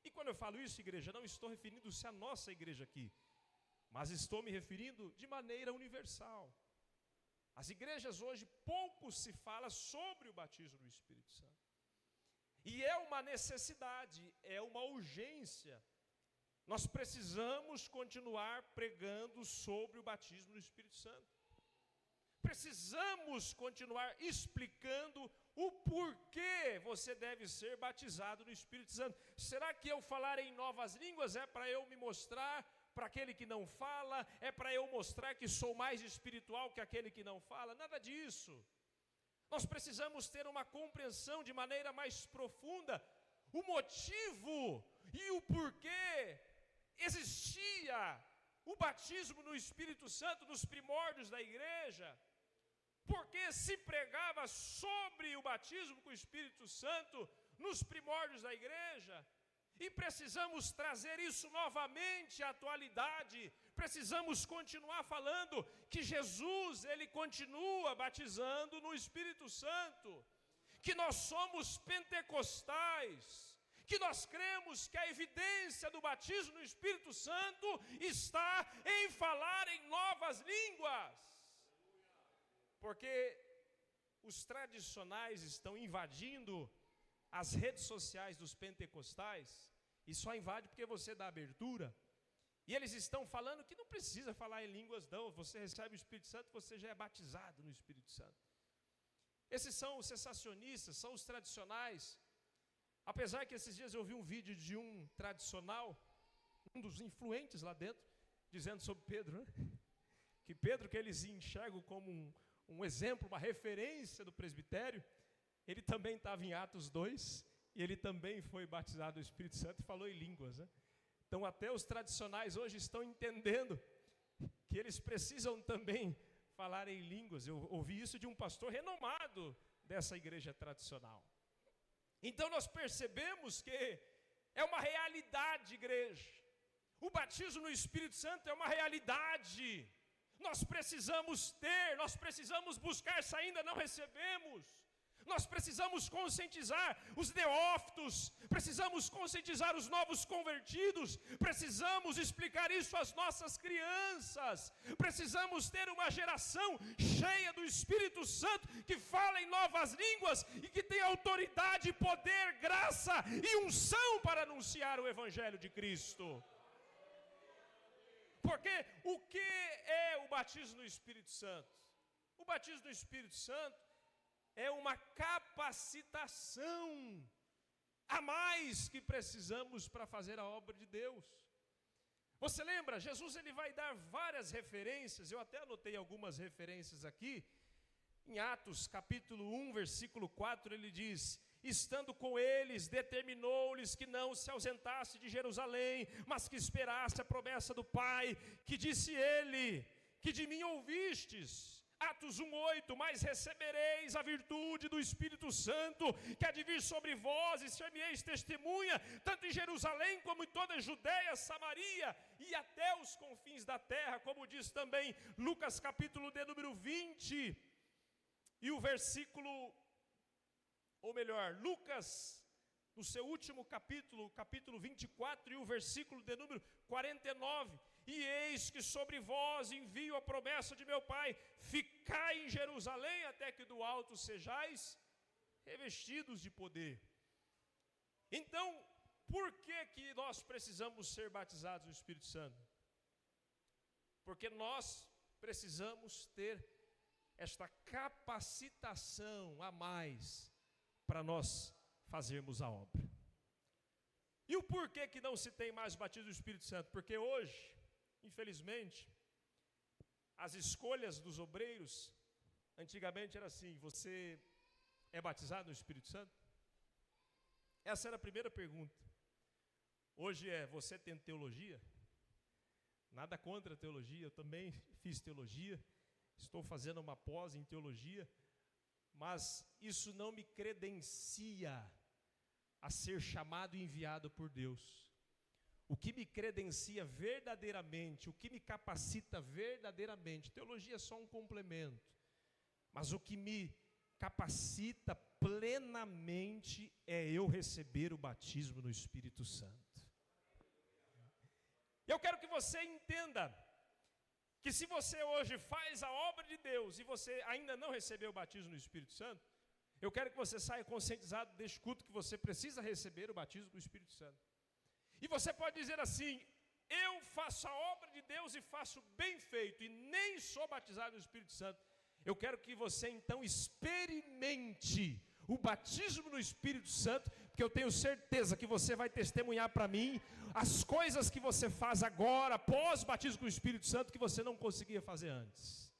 E quando eu falo isso, igreja, não estou referindo-se à nossa igreja aqui, mas estou me referindo de maneira universal. As igrejas hoje pouco se fala sobre o batismo do Espírito Santo. E é uma necessidade, é uma urgência. Nós precisamos continuar pregando sobre o batismo do Espírito Santo. Precisamos continuar explicando o porquê você deve ser batizado no Espírito Santo. Será que eu falar em novas línguas é para eu me mostrar para aquele que não fala? É para eu mostrar que sou mais espiritual que aquele que não fala? Nada disso. Nós precisamos ter uma compreensão de maneira mais profunda, o motivo e o porquê existia o batismo no Espírito Santo nos primórdios da igreja. Porque se pregava sobre o batismo com o Espírito Santo nos primórdios da igreja. E precisamos trazer isso novamente à atualidade. Precisamos continuar falando que Jesus, ele continua batizando no Espírito Santo. Que nós somos pentecostais. Que nós cremos que a evidência do batismo no Espírito Santo está em falar em novas línguas. Porque os tradicionais estão invadindo as redes sociais dos pentecostais, e só invade porque você dá abertura, e eles estão falando que não precisa falar em línguas não, você recebe o Espírito Santo, você já é batizado no Espírito Santo. Esses são os sensacionistas, são os tradicionais. Apesar que esses dias eu vi um vídeo de um tradicional, um dos influentes lá dentro, dizendo sobre Pedro, né? Que Pedro, que eles enxergam como um exemplo, uma referência do presbitério, ele também estava em Atos 2, e ele também foi batizado no Espírito Santo e falou em línguas, né? Então até os tradicionais hoje estão entendendo que eles precisam também falar em línguas. Eu ouvi isso de um pastor renomado dessa igreja tradicional. Então nós percebemos que é uma realidade, igreja. O batismo no Espírito Santo é uma realidade. Nós precisamos ter, nós precisamos buscar, se ainda não recebemos. Nós precisamos conscientizar os neófitos, precisamos conscientizar os novos convertidos, precisamos explicar isso às nossas crianças, precisamos ter uma geração cheia do Espírito Santo, que fala em novas línguas e que tem autoridade, poder, graça e unção para anunciar o Evangelho de Cristo. Porque o que é o batismo no Espírito Santo? O batismo no Espírito Santo é uma capacitação a mais que precisamos para fazer a obra de Deus. Você lembra? Jesus ele vai dar várias referências, eu até anotei algumas referências aqui. Em Atos capítulo 1, versículo 4, ele diz: estando com eles, determinou-lhes que não se ausentasse de Jerusalém, mas que esperasse a promessa do Pai, que disse ele, que de mim ouvistes. Atos 1:8, mas recebereis a virtude do Espírito Santo, que há de vir sobre vós, e ser-me-eis testemunha, tanto em Jerusalém, como em toda a Judeia, Samaria, e até os confins da terra, como diz também Lucas capítulo de número 20, e o versículo, ou melhor, Lucas, no seu último capítulo, capítulo 24, e o versículo de número 49, e eis que sobre vós envio a promessa de meu Pai, ficai em Jerusalém até que do alto sejais revestidos de poder. Então, por que nós precisamos ser batizados no Espírito Santo? Porque nós precisamos ter esta capacitação a mais para nós fazermos a obra. E o porquê que não se tem mais batismo do Espírito Santo? Porque hoje, infelizmente, as escolhas dos obreiros, antigamente era assim, você é batizado no Espírito Santo? Essa era a primeira pergunta. Hoje você tem teologia? Nada contra a teologia, eu também fiz teologia, estou fazendo uma pós em teologia, mas isso não me credencia a ser chamado e enviado por Deus. O que me credencia verdadeiramente, o que me capacita verdadeiramente, teologia é só um complemento, mas o que me capacita plenamente é eu receber o batismo no Espírito Santo. Eu quero que você entenda que se você hoje faz a obra de Deus e você ainda não recebeu o batismo no Espírito Santo, eu quero que você saia conscientizado deste culto que você precisa receber o batismo do Espírito Santo. E você pode dizer assim: eu faço a obra de Deus e faço bem feito e nem sou batizado no Espírito Santo. Eu quero que você então experimente o batismo no Espírito Santo, porque eu tenho certeza que você vai testemunhar para mim as coisas que você faz agora, após o batismo com o Espírito Santo, que você não conseguia fazer antes.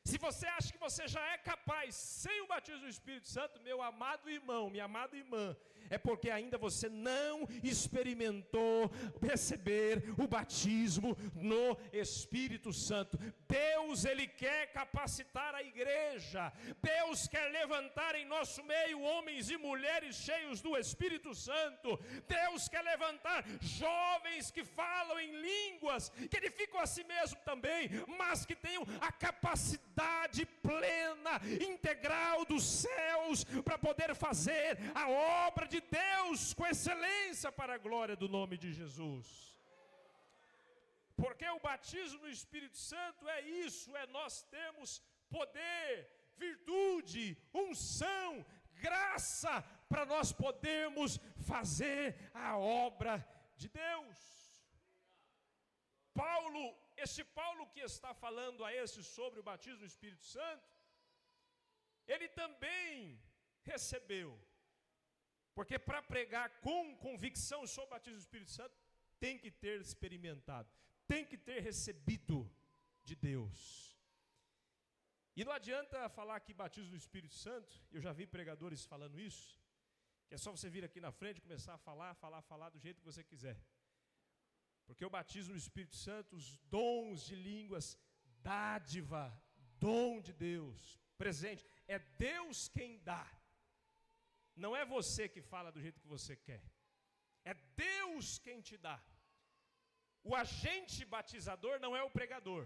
Se você acha que você já é capaz sem o batismo do Espírito Santo, meu amado irmão, minha amada irmã, é porque ainda você não experimentou receber o batismo no Espírito Santo. Deus, Ele quer capacitar a igreja. Deus quer levantar em nosso meio homens e mulheres cheios do Espírito Santo. Deus quer levantar jovens que falam em línguas, que edificam a si mesmo também, mas que tenham a capacidade plena, integral dos céus, para poder fazer a obra de Deus com excelência para a glória do nome de Jesus. Porque o batismo no Espírito Santo é isso, nós temos poder, virtude, unção, graça, para nós podermos fazer a obra de Deus. Este Paulo que está falando a esse sobre o batismo do Espírito Santo, ele também recebeu. Porque para pregar com convicção sobre o batismo do Espírito Santo, tem que ter experimentado, tem que ter recebido de Deus. E não adianta falar que batismo do Espírito Santo, eu já vi pregadores falando isso, que é só você vir aqui na frente e começar a falar do jeito que você quiser. Porque o batismo do Espírito Santo, os dons de línguas, dádiva, dom de Deus, presente, é Deus quem dá. Não é você que fala do jeito que você quer. É Deus quem te dá. O agente batizador não é o pregador.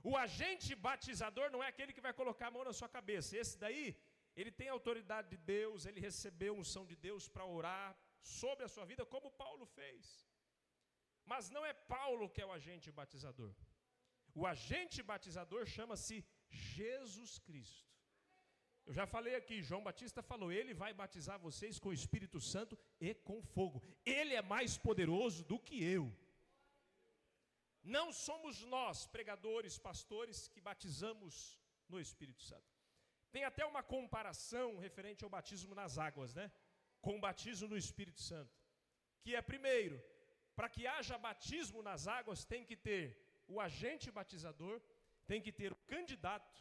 O agente batizador não é aquele que vai colocar a mão na sua cabeça. Esse daí, ele tem autoridade de Deus, ele recebeu unção de Deus para orar sobre a sua vida, como Paulo fez. Mas não é Paulo que é o agente batizador. O agente batizador chama-se Jesus Cristo. Eu já falei aqui, João Batista falou, ele vai batizar vocês com o Espírito Santo e com fogo. Ele é mais poderoso do que eu. Não somos nós, pregadores, pastores, que batizamos no Espírito Santo. Tem até uma comparação referente ao batismo nas águas, né? Com o batismo no Espírito Santo. Que é, primeiro, para que haja batismo nas águas, tem que ter o agente batizador, tem que ter o candidato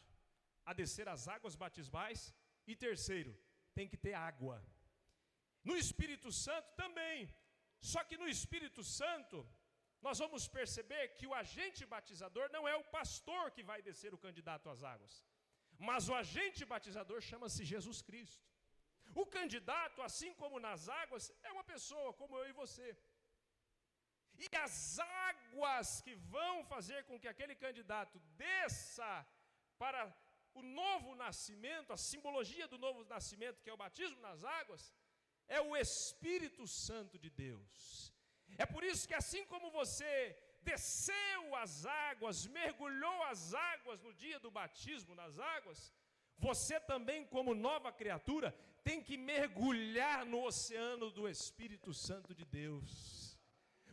a descer as águas batismais, e terceiro, tem que ter água. No Espírito Santo também, só que no Espírito Santo, nós vamos perceber que o agente batizador não é o pastor que vai descer o candidato às águas, mas o agente batizador chama-se Jesus Cristo. O candidato, assim como nas águas, é uma pessoa como eu e você. E as águas que vão fazer com que aquele candidato desça para o novo nascimento, a simbologia do novo nascimento, que é o batismo nas águas, é o Espírito Santo de Deus. É por isso que assim como você desceu as águas, mergulhou as águas no dia do batismo nas águas, você também, como nova criatura, tem que mergulhar no oceano do Espírito Santo de Deus.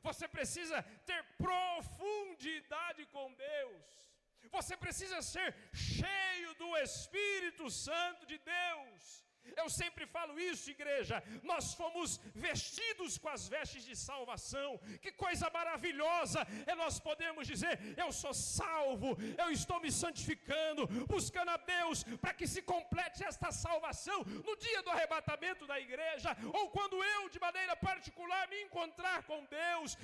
Você precisa ter profundidade com Deus. Você precisa ser cheio do Espírito Santo de Deus. Eu sempre falo isso, igreja, nós fomos vestidos com as vestes de salvação. Que coisa maravilhosa é nós podemos dizer: eu sou salvo, eu estou me santificando, buscando a Deus para que se complete esta salvação no dia do arrebatamento da igreja, ou quando eu, de maneira particular, me encontrar com Deus,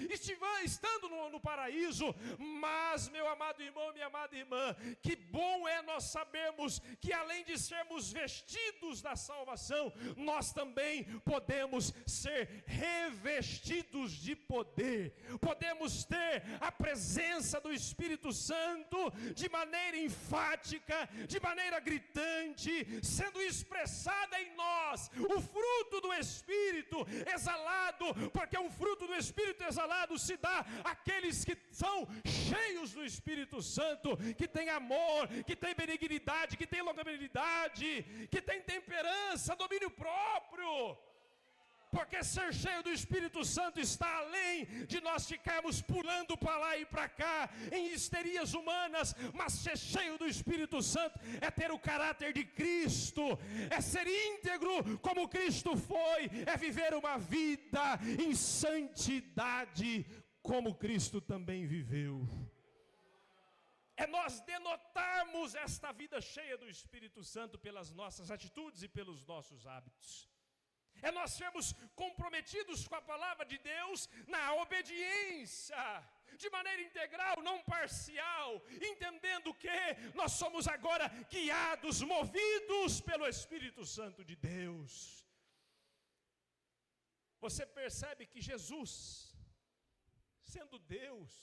estando no paraíso. Mas, meu amado irmão, minha amada irmã, que bom é nós sabermos que além de sermos vestidos da salvação, nós também podemos ser revestidos de poder. Podemos ter a presença do Espírito Santo de maneira enfática, de maneira gritante, sendo expressada em nós o fruto do Espírito exalado, porque o fruto do Espírito exalado se dá àqueles que são cheios do Espírito Santo, que tem amor, que tem benignidade, que tem longanimidade, que tem temperança, domínio próprio. Porque ser cheio do Espírito Santo está além de nós ficarmos pulando para lá e para cá em histerias humanas. Mas ser cheio do Espírito Santo é ter o caráter de Cristo, é ser íntegro como Cristo foi, é viver uma vida em santidade como Cristo também viveu. É nós denotarmos esta vida cheia do Espírito Santo pelas nossas atitudes e pelos nossos hábitos. É nós sermos comprometidos com a palavra de Deus na obediência, de maneira integral, não parcial, entendendo que nós somos agora guiados, movidos pelo Espírito Santo de Deus. Você percebe que Jesus, sendo Deus,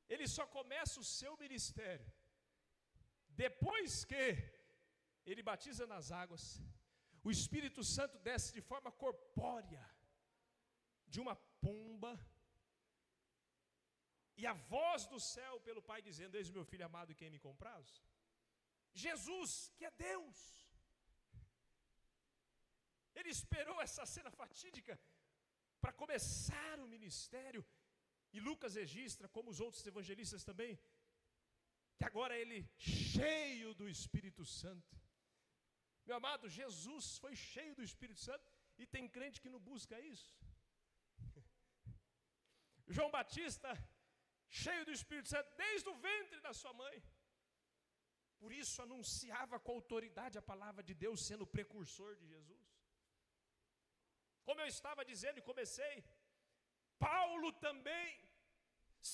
Ele só começa o seu ministério depois que Ele batiza nas águas. O Espírito Santo desce de forma corpórea de uma pomba, e a voz do céu pelo Pai dizendo: eis o meu filho amado em quem me compraz. Jesus, que é Deus, Ele esperou essa cena fatídica para começar o ministério. E Lucas registra, como os outros evangelistas também, que agora ele, cheio do Espírito Santo. Meu amado, Jesus foi cheio do Espírito Santo, e tem crente que não busca isso. João Batista, cheio do Espírito Santo, desde o ventre da sua mãe. Por isso anunciava com autoridade a palavra de Deus, sendo o precursor de Jesus. Como eu estava dizendo e comecei, Paulo também,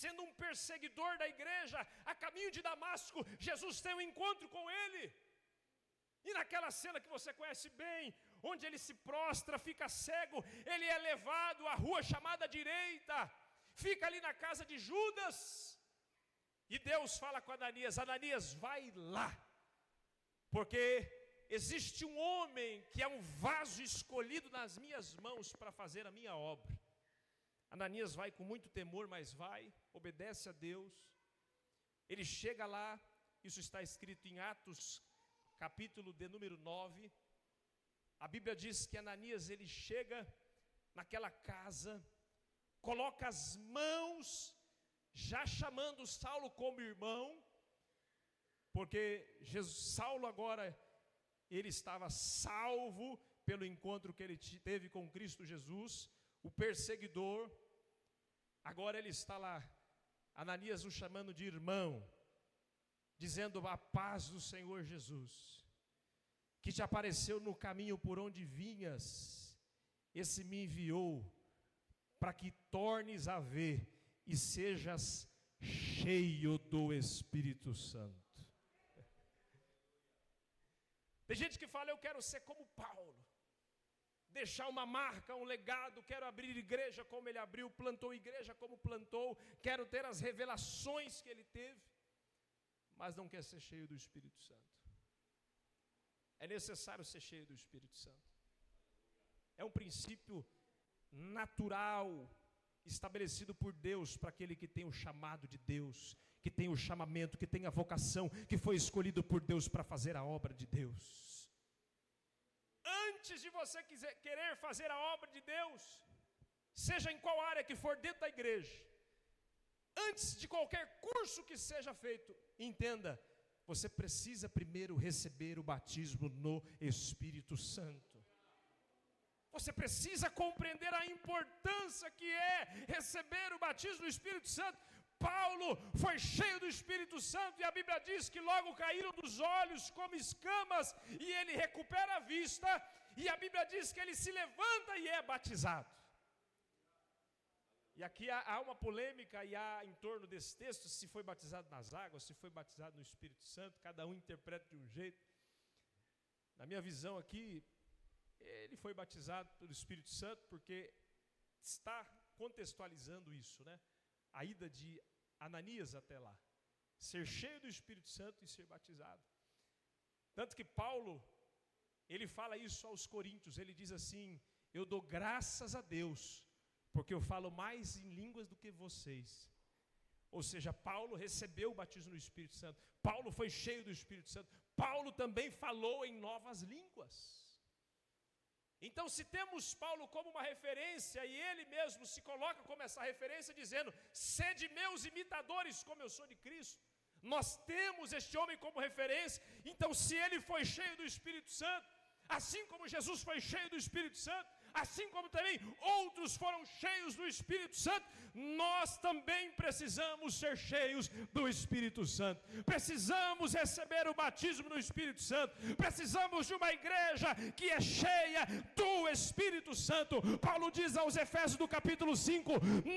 sendo um perseguidor da igreja, a caminho de Damasco, Jesus tem um encontro com ele. E naquela cena que você conhece bem, onde ele se prostra, fica cego, ele é levado à rua chamada direita, fica ali na casa de Judas, e Deus fala com Ananias: Ananias, vai lá, porque existe um homem que é um vaso escolhido nas minhas mãos para fazer a minha obra. Ananias vai com muito temor, mas vai, obedece a Deus. Ele chega lá, isso está escrito em Atos, capítulo de número 9. A Bíblia diz que Ananias, ele chega naquela casa, coloca as mãos, já chamando Saulo como irmão, porque Saulo agora, ele estava salvo pelo encontro que ele teve com Cristo Jesus. O perseguidor, agora ele está lá, Ananias o chamando de irmão, dizendo: a paz do Senhor Jesus, que te apareceu no caminho por onde vinhas, esse me enviou, para que tornes a ver e sejas cheio do Espírito Santo. Tem gente que fala: eu quero ser como Paulo, deixar uma marca, um legado, quero abrir igreja como ele abriu, plantou igreja como plantou, quero ter as revelações que ele teve, mas não quer ser cheio do Espírito Santo. É necessário ser cheio do Espírito Santo. É um princípio natural, estabelecido por Deus, para aquele que tem o chamado de Deus, que tem o chamamento, que tem a vocação, que foi escolhido por Deus para fazer a obra de Deus. Antes de você querer fazer a obra de Deus, seja em qual área que for dentro da igreja, antes de qualquer curso que seja feito, entenda você precisa primeiro receber o batismo no Espírito Santo. Você precisa compreender a importância que é receber o batismo do Espírito Santo. Paulo foi cheio do Espírito Santo e a Bíblia diz que logo caíram dos olhos como escamas e ele recupera a vista. E a Bíblia diz que ele se levanta e é batizado. E aqui há uma polêmica e há em torno desse texto, se foi batizado nas águas, se foi batizado no Espírito Santo, cada um interpreta de um jeito. Na minha visão aqui, ele foi batizado pelo Espírito Santo porque está contextualizando isso, né? A ida de Ananias até lá. Ser cheio do Espírito Santo e ser batizado. Tanto que Paulo, ele fala isso aos Coríntios, ele diz assim, eu dou graças a Deus, porque eu falo mais em línguas do que vocês. Ou seja, Paulo recebeu o batismo do Espírito Santo. Paulo foi cheio do Espírito Santo. Paulo também falou em novas línguas. Então, se temos Paulo como uma referência, e ele mesmo se coloca como essa referência, dizendo, sede meus imitadores, como eu sou de Cristo. Nós temos este homem como referência. Então, se ele foi cheio do Espírito Santo, assim como Jesus foi cheio do Espírito Santo, assim como também outros foram cheios do Espírito Santo, nós também precisamos ser cheios do Espírito Santo. Precisamos receber o batismo no Espírito Santo. Precisamos de uma igreja que é cheia do Espírito Santo. Paulo diz aos Efésios do capítulo 5,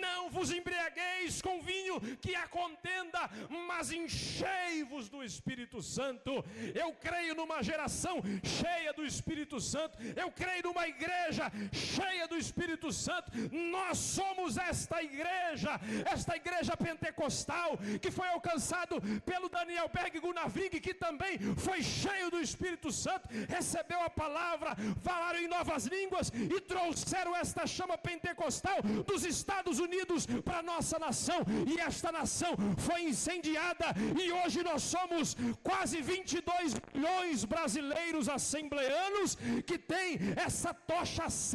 não vos embriagueis com vinho que há contenda, mas enchei-vos do Espírito Santo. Eu creio numa geração cheia do Espírito Santo. Eu creio numa igreja cheia do Espírito Santo. Nós somos esta igreja pentecostal, que foi alcançado pelo Daniel Berg Gunaving, que também foi cheio do Espírito Santo, recebeu a palavra, falaram em novas línguas e trouxeram esta chama pentecostal dos Estados Unidos para a nossa nação, e esta nação foi incendiada, e hoje nós somos quase 22 milhões brasileiros assembleanos que tem essa tocha acesa,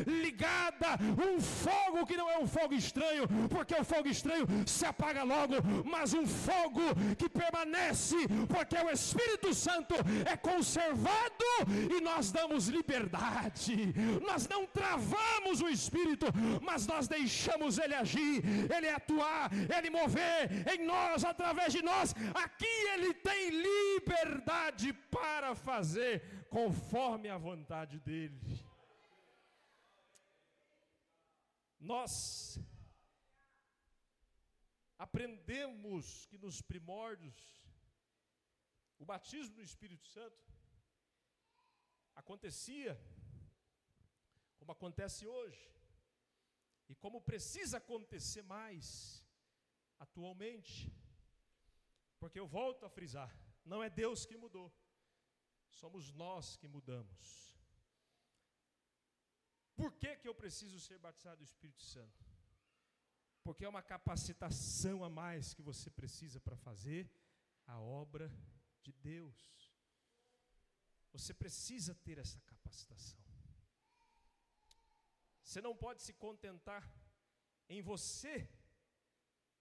ligada, um fogo que não é um fogo estranho, porque o fogo estranho se apaga logo, mas um fogo que permanece, porque o Espírito Santo é conservado e nós damos liberdade. Nós não travamos o Espírito, mas nós deixamos ele agir, ele atuar, ele mover em nós, através de nós. Aqui ele tem liberdade para fazer conforme a vontade dele. Nós aprendemos que nos primórdios, o batismo no Espírito Santo acontecia como acontece hoje, e como precisa acontecer mais atualmente, porque eu volto a frisar, não é Deus que mudou, somos nós que mudamos. Por que eu preciso ser batizado do Espírito Santo? Porque é uma capacitação a mais que você precisa para fazer a obra de Deus. Você precisa ter essa capacitação. Você não pode se contentar em você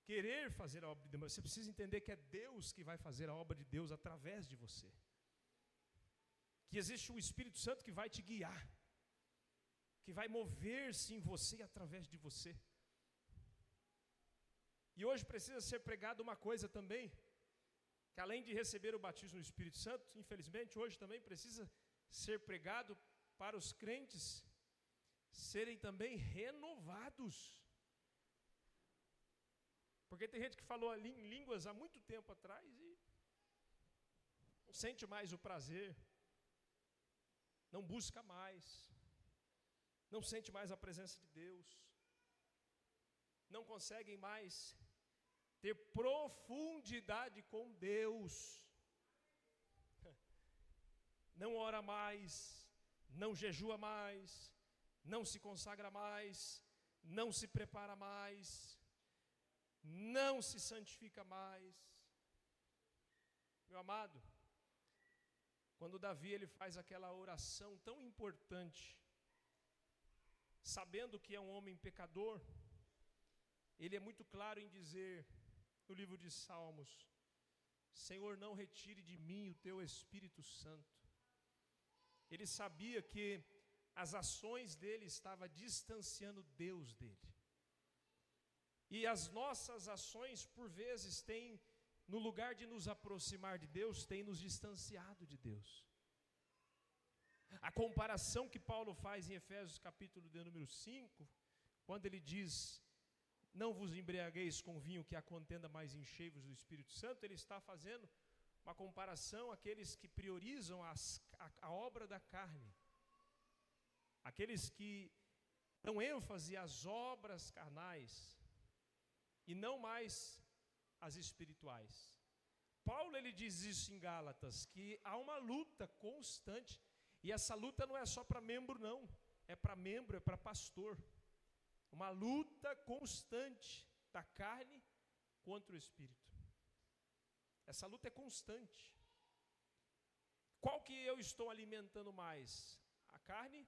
querer fazer a obra de Deus. Você precisa entender que é Deus que vai fazer a obra de Deus através de você. Que existe um Espírito Santo que vai te guiar, que vai mover-se em você e através de você. E hoje precisa ser pregado uma coisa também, que além de receber o batismo no Espírito Santo, infelizmente hoje também precisa ser pregado para os crentes serem também renovados. Porque tem gente que falou ali em línguas há muito tempo atrás e não sente mais o prazer, não busca mais, não sente mais a presença de Deus, não conseguem mais ter profundidade com Deus, não ora mais, não jejua mais, não se consagra mais, não se prepara mais, não se santifica mais. Meu amado, quando Davi ele faz aquela oração tão importante, sabendo que é um homem pecador, ele é muito claro em dizer, no livro de Salmos, Senhor, não retire de mim o teu Espírito Santo. Ele sabia que as ações dele estavam distanciando Deus dele. E as nossas ações, por vezes, têm, no lugar de nos aproximar de Deus, têm nos distanciado de Deus. A comparação que Paulo faz em Efésios capítulo de número 5, quando ele diz, não vos embriagueis com vinho que a contenda, mais enchei-vos do Espírito Santo, ele está fazendo uma comparação àqueles que priorizam a obra da carne. Aqueles que dão ênfase às obras carnais e não mais às espirituais. Paulo ele diz isso em Gálatas, que há uma luta constante, e essa luta não é só para membro não, é para membro, é para pastor. Uma luta constante da carne contra o espírito. Essa luta é constante. Qual que eu estou alimentando mais? A carne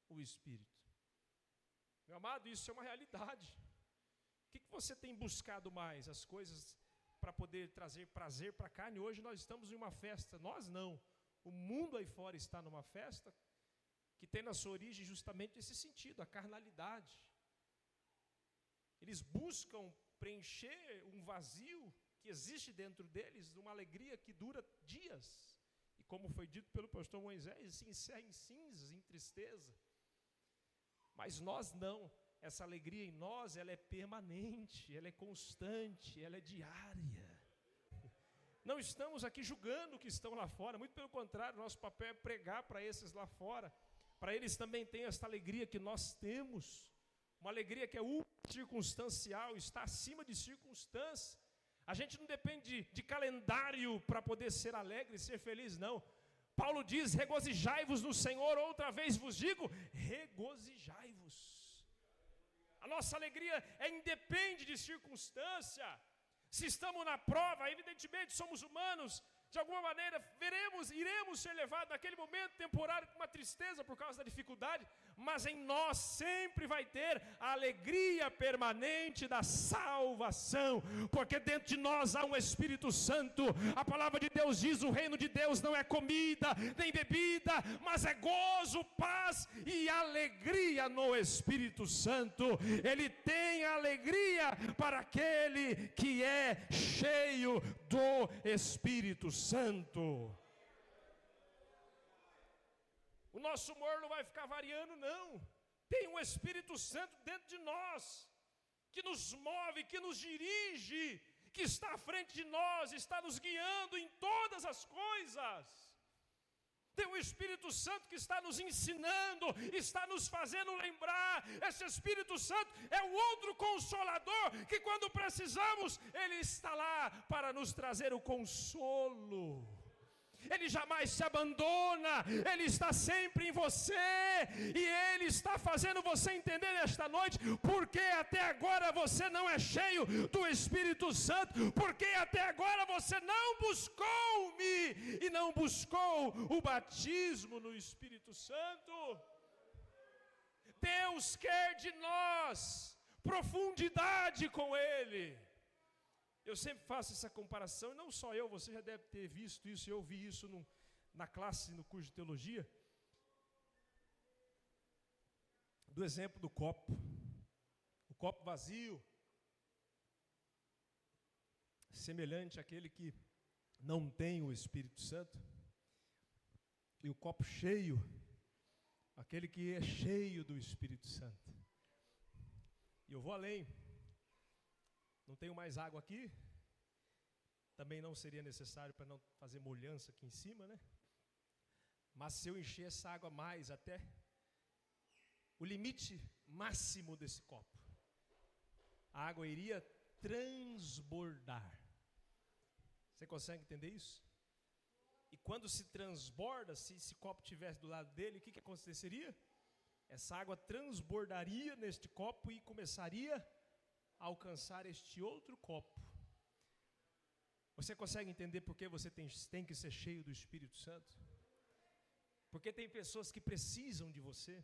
ou o espírito? Meu amado, isso é uma realidade. O que você tem buscado mais? As coisas para poder trazer prazer para a carne? Hoje nós estamos em uma festa, nós não. O mundo aí fora está numa festa que tem na sua origem justamente esse sentido, a carnalidade. Eles buscam preencher um vazio que existe dentro deles, uma alegria que dura dias. E como foi dito pelo pastor Moisés, se encerra em cinzas, em tristeza. Mas nós não. Essa alegria em nós, ela é permanente, ela é constante, ela é diária. Não estamos aqui julgando o que estão lá fora, muito pelo contrário, nosso papel é pregar para esses lá fora, para eles também terem esta alegria que nós temos, uma alegria que é circunstancial, está acima de circunstância. A gente não depende de calendário para poder ser alegre e ser feliz, não. Paulo diz, regozijai-vos no Senhor, outra vez vos digo, regozijai-vos. A nossa alegria independe de circunstância. Se estamos na prova, evidentemente somos humanos, de alguma maneira iremos ser levados naquele momento temporário com uma tristeza por causa da dificuldade, mas em nós sempre vai ter a alegria permanente da salvação, porque dentro de nós há um Espírito Santo. A palavra de Deus diz, o reino de Deus não é comida, nem bebida, mas é gozo, paz e alegria no Espírito Santo. Ele tem alegria para aquele que é cheio do Espírito Santo. O nosso humor não vai ficar variando, não. Tem um Espírito Santo dentro de nós, que nos move, que nos dirige, que está à frente de nós, está nos guiando em todas as coisas. Tem o Espírito Santo que está nos ensinando, está nos fazendo lembrar. Esse Espírito Santo é o outro Consolador, que quando precisamos, Ele está lá para nos trazer o consolo. Ele jamais se abandona, Ele está sempre em você, e Ele está fazendo você entender nesta noite, porque até agora você não é cheio do Espírito Santo, porque até agora você não buscou-me, e não buscou o batismo no Espírito Santo. Deus quer de nós profundidade com Ele. Eu sempre faço essa comparação, e não só eu, você já deve ter visto isso, eu vi isso na classe, no curso de teologia, do exemplo do copo. O copo vazio, semelhante àquele que não tem o Espírito Santo, e o copo cheio, aquele que é cheio do Espírito Santo. E eu vou além. Não tenho mais água aqui, também não seria necessário para não fazer molhança aqui em cima, né? Mas se eu encher essa água mais até o limite máximo desse copo, a água iria transbordar. Você consegue entender isso? E quando se transborda, se esse copo estivesse do lado dele, o que aconteceria? Essa água transbordaria neste copo e começaria alcançar este outro copo. Você consegue entender por que você tem que ser cheio do Espírito Santo? Porque tem pessoas que precisam de você.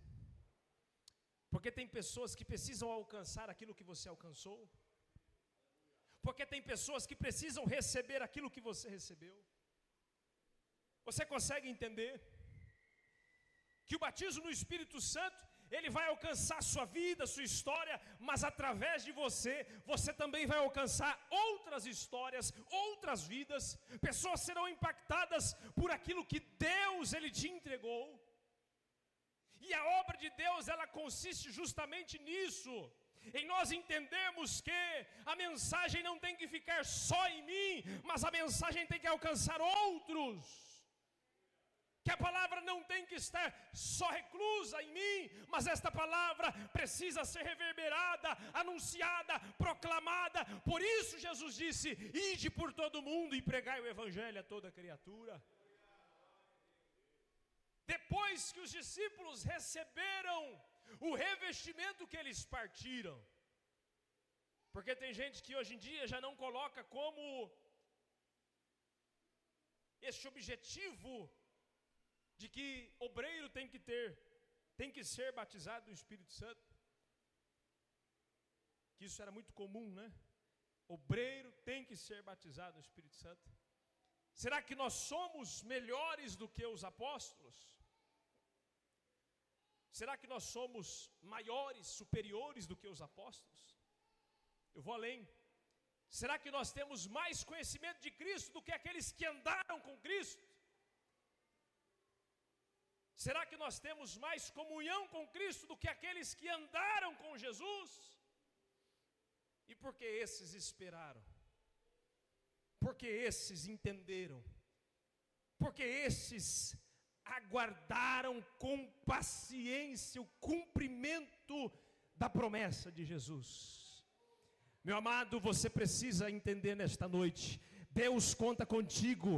Porque tem pessoas que precisam alcançar aquilo que você alcançou. Porque tem pessoas que precisam receber aquilo que você recebeu. Você consegue entender que o batismo no Espírito Santo, ele vai alcançar sua vida, sua história, mas através de você, você também vai alcançar outras histórias, outras vidas. Pessoas serão impactadas por aquilo que Deus, ele te entregou. E a obra de Deus, ela consiste justamente nisso, em nós entendermos que a mensagem não tem que ficar só em mim, mas a mensagem tem que alcançar outros. Que a palavra não tem que estar só reclusa em mim, mas esta palavra precisa ser reverberada, anunciada, proclamada. Por isso Jesus disse: ide por todo mundo e pregai o evangelho a toda criatura. Depois que os discípulos receberam o revestimento que eles partiram, porque tem gente que hoje em dia já não coloca como este objetivo de que obreiro tem que ser batizado no Espírito Santo, que isso era muito comum, né? Obreiro tem que ser batizado no Espírito Santo. Será que nós somos melhores do que os apóstolos? Será que nós somos maiores, superiores do que os apóstolos? Eu vou além. Será que nós temos mais conhecimento de Cristo do que aqueles que andaram com Cristo? Será que nós temos mais comunhão com Cristo do que aqueles que andaram com Jesus? E por que esses esperaram? Porque esses entenderam? Porque esses aguardaram com paciência o cumprimento da promessa de Jesus? Meu amado, você precisa entender nesta noite: Deus conta contigo.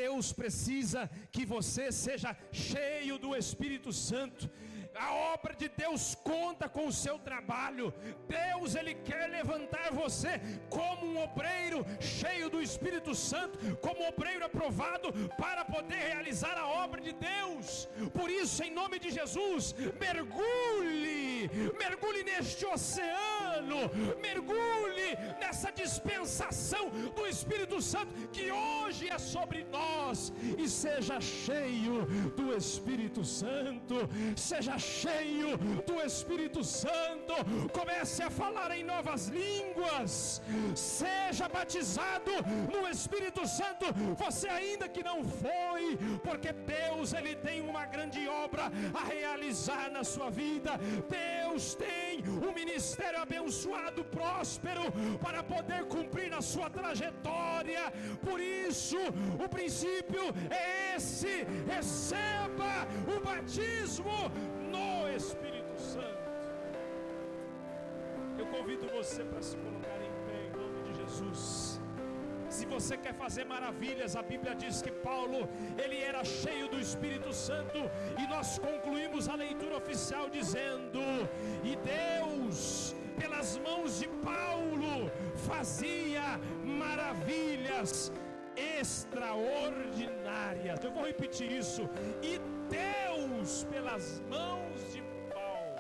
Deus precisa que você seja cheio do Espírito Santo. A obra de Deus conta com o seu trabalho. Deus, ele quer levantar você como um obreiro cheio do Espírito Santo, como um obreiro aprovado para poder realizar a obra de Deus. Por isso, em nome de Jesus, mergulhe neste oceano, mergulhe nessa dispensação do Espírito Santo que hoje é sobre nós, e seja cheio do Espírito Santo. Seja cheio do Espírito Santo. Comece a falar em novas línguas. Seja batizado no Espírito Santo, você ainda que não foi, porque Deus, ele tem uma grande obra a realizar na sua vida. Deus tem um ministério abençoado, próspero, para poder cumprir na sua trajetória. Por isso, o princípio é esse: receba o batismo no Espírito Santo. Eu convido você para se colocar em pé em nome de Jesus. Se você quer fazer maravilhas, a Bíblia diz que Paulo, ele era cheio do Espírito Santo, e nós concluímos a leitura oficial dizendo: e Deus, pelas mãos de Paulo, fazia maravilhas extraordinárias. Eu vou repetir isso: e Deus, pelas mãos de Paulo.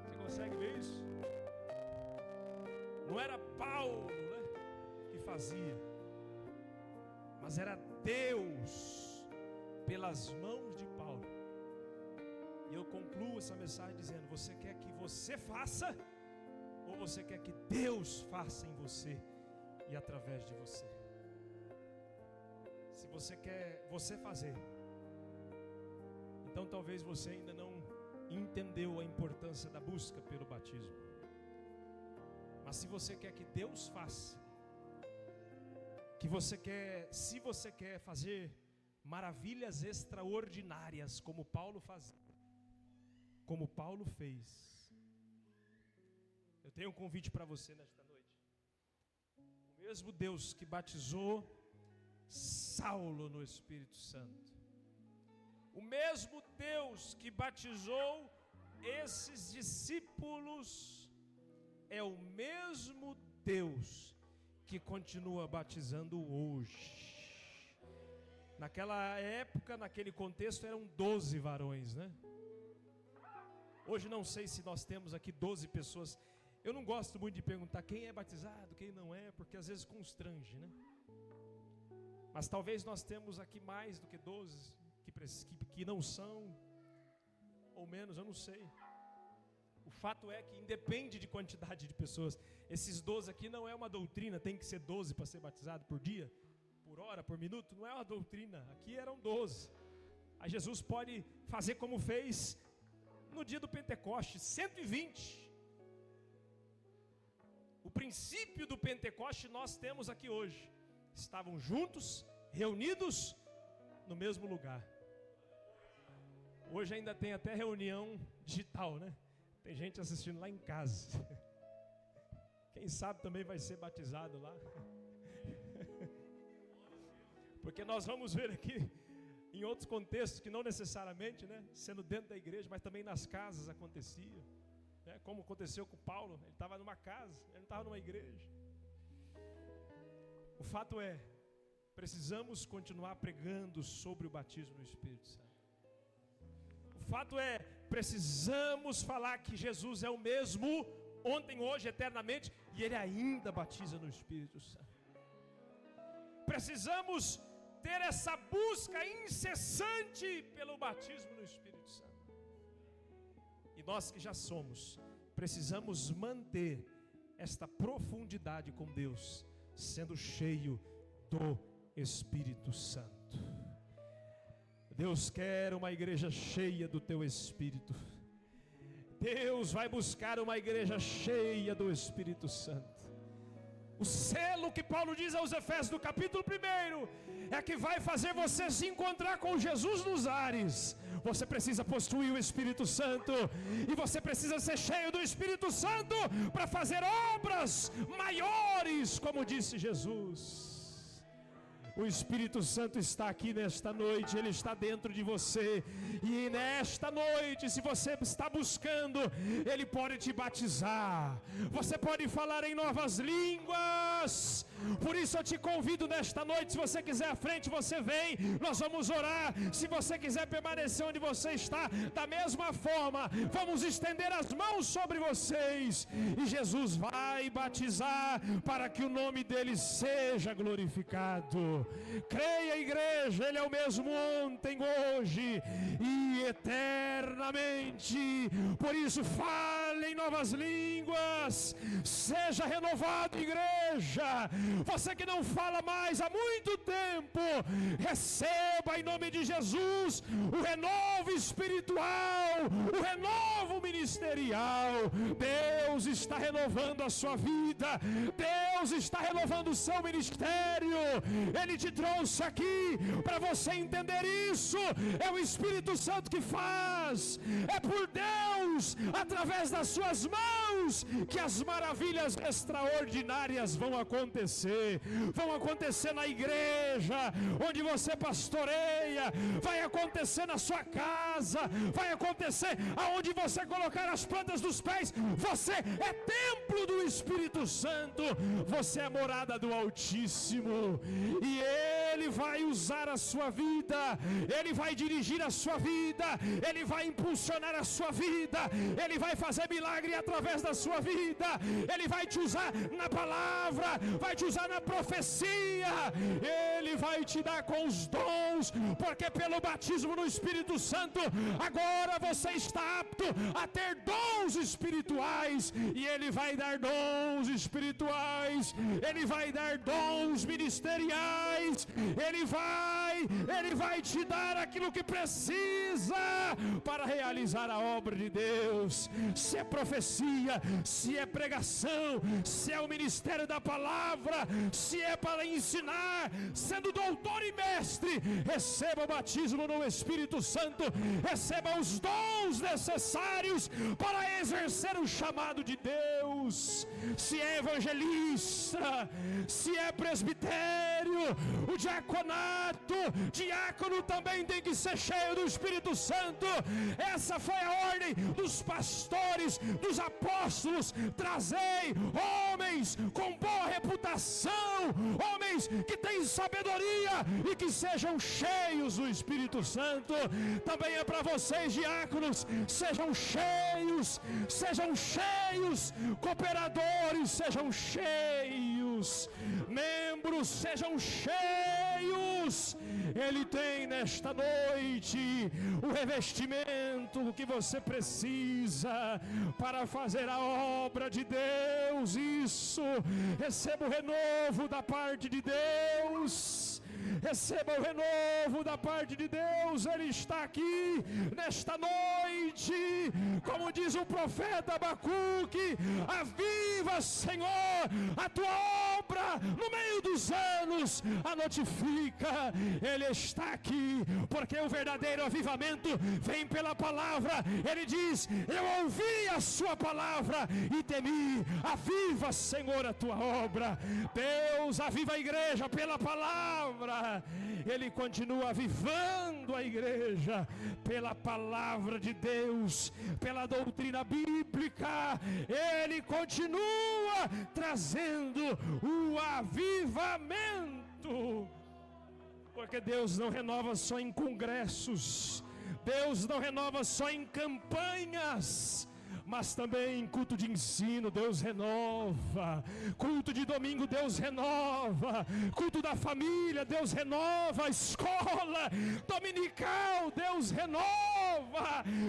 Você consegue ver isso? Não era Paulo, né, que fazia, mas era Deus pelas mãos de Paulo. E eu concluo essa mensagem dizendo: você quer que você faça, ou você quer que Deus faça em você e através de você? Se você quer você fazer, então talvez você ainda não entendeu a importância da busca pelo batismo. Mas se você quer que Deus faça, se você quer fazer maravilhas extraordinárias como Paulo fazia, como Paulo fez, eu tenho um convite para você nesta noite. O mesmo Deus que batizou Saulo no Espírito Santo, o mesmo Deus que batizou esses discípulos, é o mesmo Deus que continua batizando hoje. Naquela época, naquele contexto, eram 12 varões, né? Hoje não sei se nós temos aqui 12 pessoas Eu não gosto muito de perguntar quem é batizado, quem não é, porque às vezes constrange, né? Mas talvez nós temos aqui mais do que 12 que não são, ou menos, eu não sei. O fato é que independe de quantidade de pessoas. Esses 12 aqui não é uma doutrina, tem que ser 12 para ser batizado por dia, por hora, por minuto. Não é uma doutrina, aqui eram 12. Aí Jesus pode fazer como fez no dia do Pentecoste, 120. O princípio do Pentecoste nós temos aqui hoje. Estavam juntos, reunidos no mesmo lugar. Hoje ainda tem até reunião digital, né? Tem gente assistindo lá em casa. Quem sabe também vai ser batizado lá. Porque nós vamos ver aqui, em outros contextos, que não necessariamente, né, sendo dentro da igreja, mas também nas casas acontecia. Né? Como aconteceu com Paulo, ele estava numa casa, ele não estava numa igreja. O fato é, precisamos continuar pregando sobre o batismo no Espírito Santo. O fato é, precisamos falar que Jesus é o mesmo ontem, hoje, eternamente, e Ele ainda batiza no Espírito Santo. Precisamos ter essa busca incessante pelo batismo no Espírito Santo. E nós que já somos, precisamos manter esta profundidade com Deus, sendo cheio do Espírito Santo. Deus quer uma igreja cheia do teu Espírito. Deus vai buscar uma igreja cheia do Espírito Santo. O selo que Paulo diz aos Efésios no capítulo 1 é que vai fazer você se encontrar com Jesus nos ares. Você precisa possuir o Espírito Santo, e você precisa ser cheio do Espírito Santo para fazer obras maiores, como disse Jesus. O Espírito Santo está aqui nesta noite, Ele está dentro de você. E nesta noite, se você está buscando, Ele pode te batizar. Você pode falar em novas línguas. Por isso eu te convido nesta noite, se você quiser à frente, você vem, nós vamos orar. Se você quiser permanecer onde você está, da mesma forma, vamos estender as mãos sobre vocês. E Jesus vai batizar para que o nome dEle seja glorificado. Creia, igreja, Ele é o mesmo ontem, hoje e eternamente. Por isso, fale em novas línguas. Seja renovado, igreja. Você que não fala mais há muito tempo, receba em nome de Jesus o renovo espiritual, o renovo ministerial. Deus está renovando a sua vida. Deus está renovando o seu ministério. Ele te trouxe aqui para você entender isso. É o Espírito Santo que faz. É por Deus, através das suas mãos, que as maravilhas extraordinárias vão acontecer. Vão acontecer na igreja onde você pastoreia, vai acontecer na sua casa, vai acontecer aonde você colocar as plantas dos pés. Você é templo do Espírito Santo, você é morada do Altíssimo, e Ele vai usar a sua vida, Ele vai dirigir a sua vida, Ele vai impulsionar a sua vida, Ele vai fazer milagre através da sua vida, Ele vai te usar na palavra, vai te usar na profecia, Ele vai te dar com os dons, porque pelo batismo no Espírito Santo, agora você está apto a ter dons espirituais, e Ele vai dar dons espirituais, Ele vai dar dons ministeriais, Ele vai te dar aquilo que precisa para realizar a obra de Deus. Se é profecia, se é pregação, se é o ministério da palavra, se é para ensinar, sendo doutor e mestre, receba o batismo no Espírito Santo, receba os dons necessários para exercer o chamado de Deus. Se é evangelista, se é presbitério, o diácono diaconato. Diácono também tem que ser cheio do Espírito Santo. Essa foi a ordem dos pastores, dos apóstolos: trazei homens com boa reputação, homens que têm sabedoria e que sejam cheios do Espírito Santo. Também é para vocês, diáconos: sejam cheios, cooperadores, sejam cheios, membros, sejam cheios. Ele tem nesta noite o revestimento que você precisa para fazer a obra de Deus. Isso, receba o renovo da parte de Deus. Receba o renovo da parte de Deus. Ele está aqui nesta noite, como diz o profeta Abacuque: aviva, Senhor, a tua obra no meio dos anos, a notifica. Ele está aqui, porque o verdadeiro avivamento vem pela palavra. Ele diz: eu ouvi a sua palavra e temi. Aviva, Senhor, a tua obra. Deus aviva a igreja pela palavra. Ele continua avivando a igreja pela palavra de Deus, pela doutrina bíblica. Ele continua trazendo o avivamento, porque Deus não renova só em congressos, Deus não renova só em campanhas, mas também em culto de ensino Deus renova, culto de domingo Deus renova, culto da família Deus renova, escola dominical Deus renova.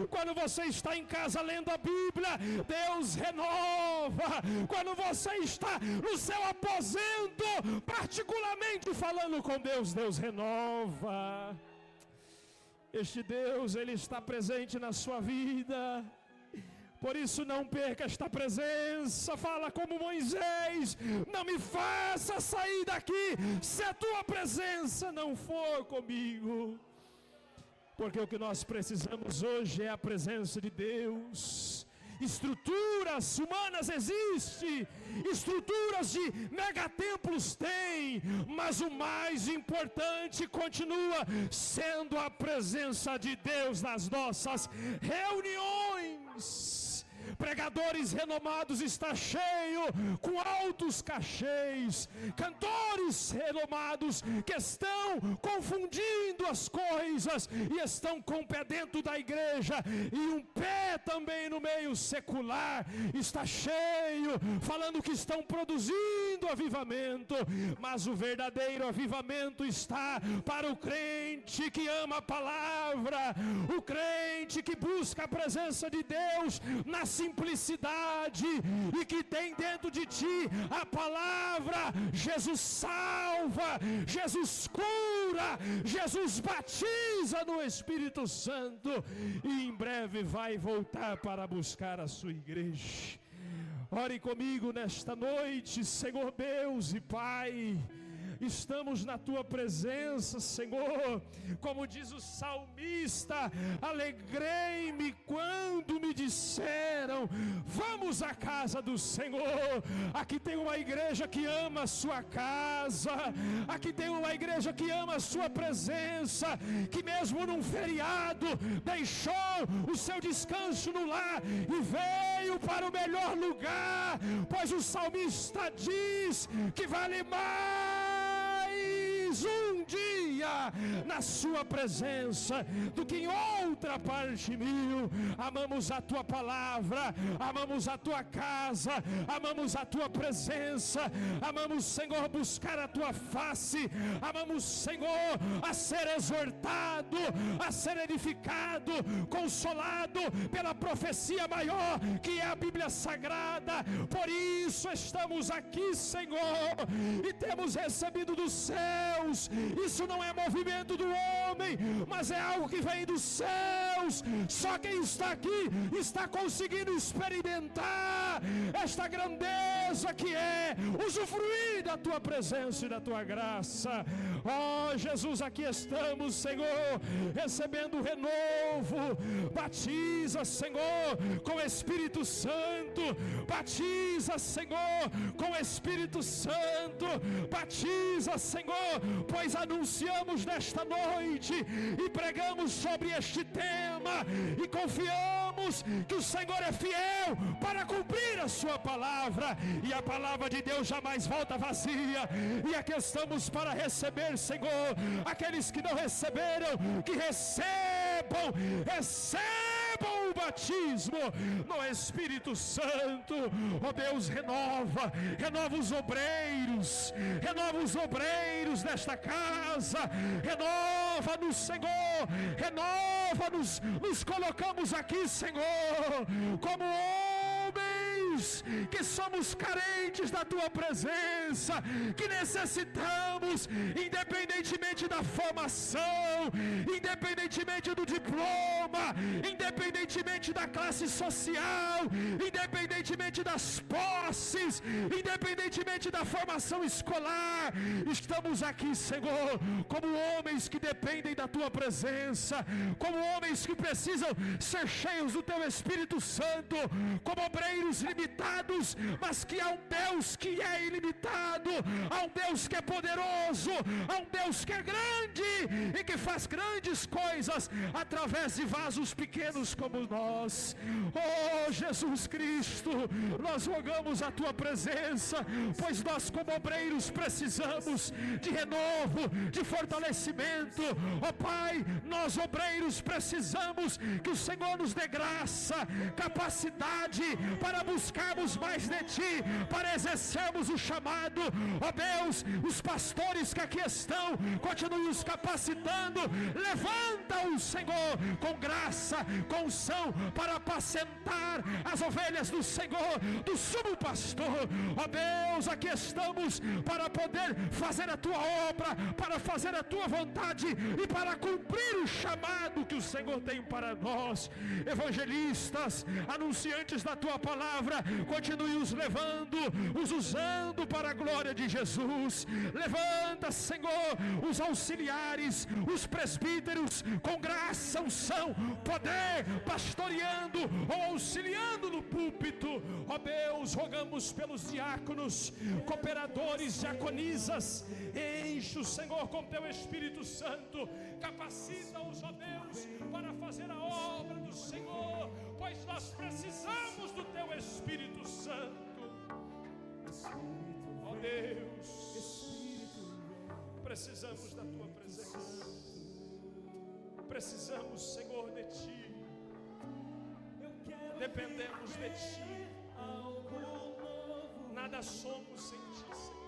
Quando você está em casa lendo a Bíblia, Deus renova. Quando você está no seu aposento, particularmente falando com Deus, Deus renova. Este Deus, Ele está presente na sua vida. Por isso não perca esta presença. Fala como Moisés: não me faça sair daqui se a tua presença não for comigo. Porque o que nós precisamos hoje é a presença de Deus. Estruturas humanas existem, estruturas de megatemplos tem, mas o mais importante continua sendo a presença de Deus nas nossas reuniões. Pregadores renomados está cheio, com altos cachês, cantores renomados que estão confundindo as coisas e estão com o pé dentro da igreja e um pé também no meio secular. Está cheio, falando que estão produzindo avivamento, mas o verdadeiro avivamento está para o crente que ama a palavra, o crente que busca a presença de Deus na simplicidade e que tem dentro de ti a palavra. Jesus salva, Jesus cura, Jesus batiza no Espírito Santo e em breve vai voltar para buscar a sua igreja. Ore comigo nesta noite. Senhor Deus e Pai, estamos na tua presença, Senhor. Como diz o salmista: alegrei-me quando me disseram, vamos à casa do Senhor. Aqui tem uma igreja que ama a sua casa, aqui tem uma igreja que ama a sua presença, que mesmo num feriado deixou o seu descanso no lar e veio para o melhor lugar, pois o salmista diz que vale mais um dia na sua presença do que em outra parte mil. Amamos a tua palavra, amamos a tua casa, amamos a tua presença, amamos, Senhor, buscar a tua face, amamos, Senhor, a ser exortado, a ser edificado, consolado pela profecia maior que é a Bíblia Sagrada. Por isso estamos aqui, Senhor, e temos recebido dos céus. Isso não é é movimento do homem, mas é algo que vem dos céus. Só quem está aqui está conseguindo experimentar esta grandeza que é usufruir da tua presença e da tua graça. Ó Jesus, aqui estamos, Senhor, recebendo o renovo. Batiza, Senhor, com o Espírito Santo. Batiza, Senhor, com o Espírito Santo. Batiza, Senhor, pois anunciamos nesta noite e pregamos sobre este tema e confiamos que o Senhor é fiel para cumprir a sua palavra, e a palavra de Deus jamais volta vazia. E aqui estamos para receber, Senhor, aqueles que não receberam, que recebam o batismo no Espírito Santo. Ó Deus, renova os obreiros desta casa, renova-nos, Senhor, renova-nos. Nos colocamos aqui, Senhor, como homens que somos carentes da tua presença, que necessitamos, independentemente da formação, independentemente do diploma, independentemente da classe social, independentemente das posses, independentemente da formação escolar, estamos aqui, Senhor, como homens que dependem da tua presença, como homens que precisam ser cheios do teu Espírito Santo, como obreiros limitados, mas que há um Deus que é ilimitado, há um Deus que é poderoso, há um Deus que é grande e que faz grandes coisas através de vasos pequenos como nós. Oh Jesus Cristo, nós rogamos a tua presença, pois nós como obreiros precisamos de renovo, de fortalecimento. Oh Pai, nós obreiros precisamos que o Senhor nos dê graça, capacidade para buscarmos mais de Ti, para exercermos o chamado. Ó Deus, os pastores que aqui estão, continue os capacitando, levanta-os, Senhor, com graça, com unção, para apacentar as ovelhas do Senhor, do sumo pastor. Ó Deus, aqui estamos para poder fazer a Tua obra, para fazer a Tua vontade e para cumprir o chamado que o Senhor tem para nós. Evangelistas, anunciantes da Tua palavra, continue os levando, os usando para a glória de Jesus. Levanta, Senhor, os auxiliares, os presbíteros, com graça, unção, poder, pastoreando ou auxiliando no púlpito. Ó Deus, rogamos pelos diáconos, cooperadores, diaconisas. Enche o Senhor com Teu Espírito Santo, capacita-os, ó Deus, para fazer a obra do Senhor, pois nós precisamos do Teu Espírito Santo. Ó Deus, precisamos da Tua presença, precisamos, Senhor, de Ti, dependemos de Ti, nada somos sem Ti, Senhor.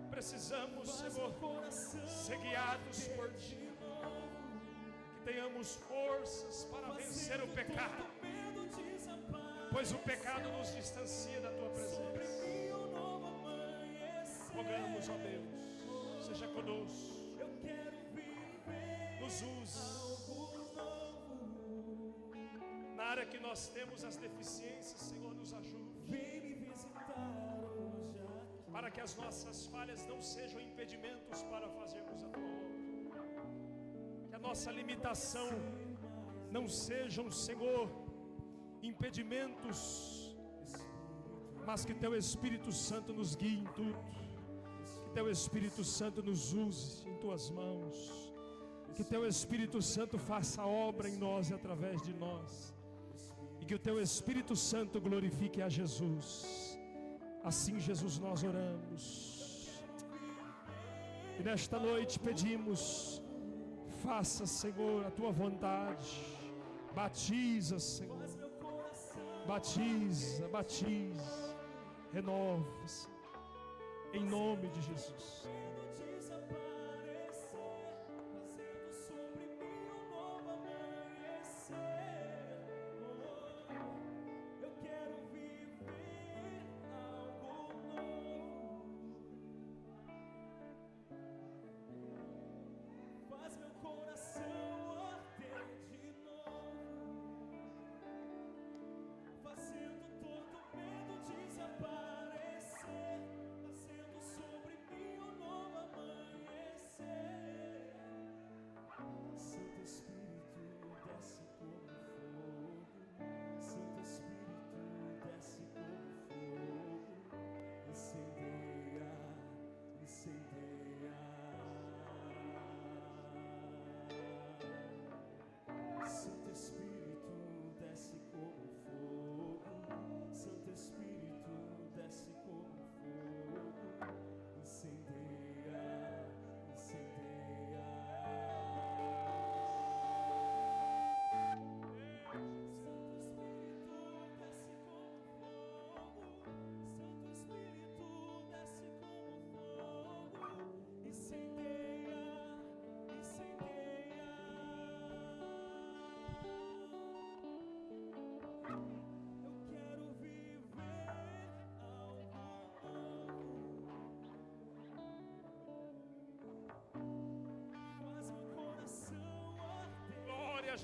Precisamos, Senhor, ser guiados por Ti, que tenhamos forças para vencer o pecado, pois o pecado nos distancia da Tua presença. Rogamos, ó Deus, seja conosco, nos use. Na área que nós temos as deficiências, Senhor, nos ajude, para que as nossas falhas não sejam impedimentos para fazermos a Tua obra, que a nossa limitação não sejam, Senhor, impedimentos, mas que Teu Espírito Santo nos guie em tudo, que Teu Espírito Santo nos use em Tuas mãos, que Teu Espírito Santo faça a obra em nós e através de nós, e que o Teu Espírito Santo glorifique a Jesus. Assim, Jesus, nós oramos, e nesta noite pedimos, faça, Senhor, a Tua vontade, batiza, Senhor, batiza, renova, Senhor, em nome de Jesus.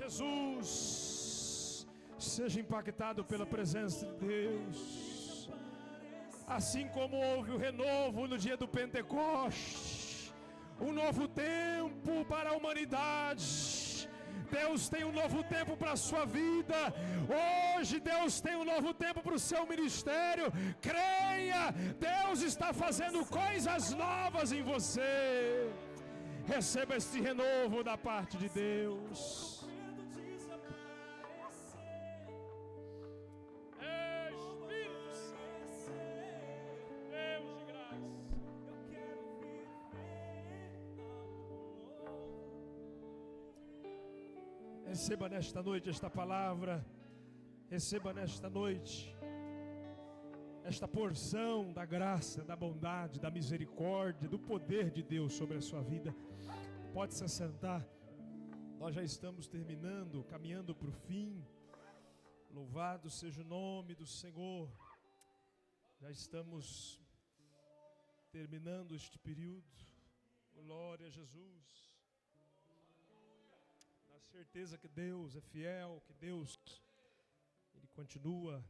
Jesus. Seja impactado pela presença de Deus. Assim como houve o renovo no dia do Pentecoste, um novo tempo para a humanidade. Deus tem um novo tempo para a sua vida. Hoje Deus tem um novo tempo para o seu ministério. Creia, Deus está fazendo coisas novas em você. Receba este renovo da parte de Deus. Receba nesta noite esta palavra. Receba nesta noite esta porção da graça, da bondade, da misericórdia, do poder de Deus sobre a sua vida. Pode se assentar. Nós já estamos terminando, caminhando para o fim. Louvado seja o nome do Senhor. Já estamos terminando este período. Glória a Jesus. Certeza que Deus é fiel, que Deus, Ele continua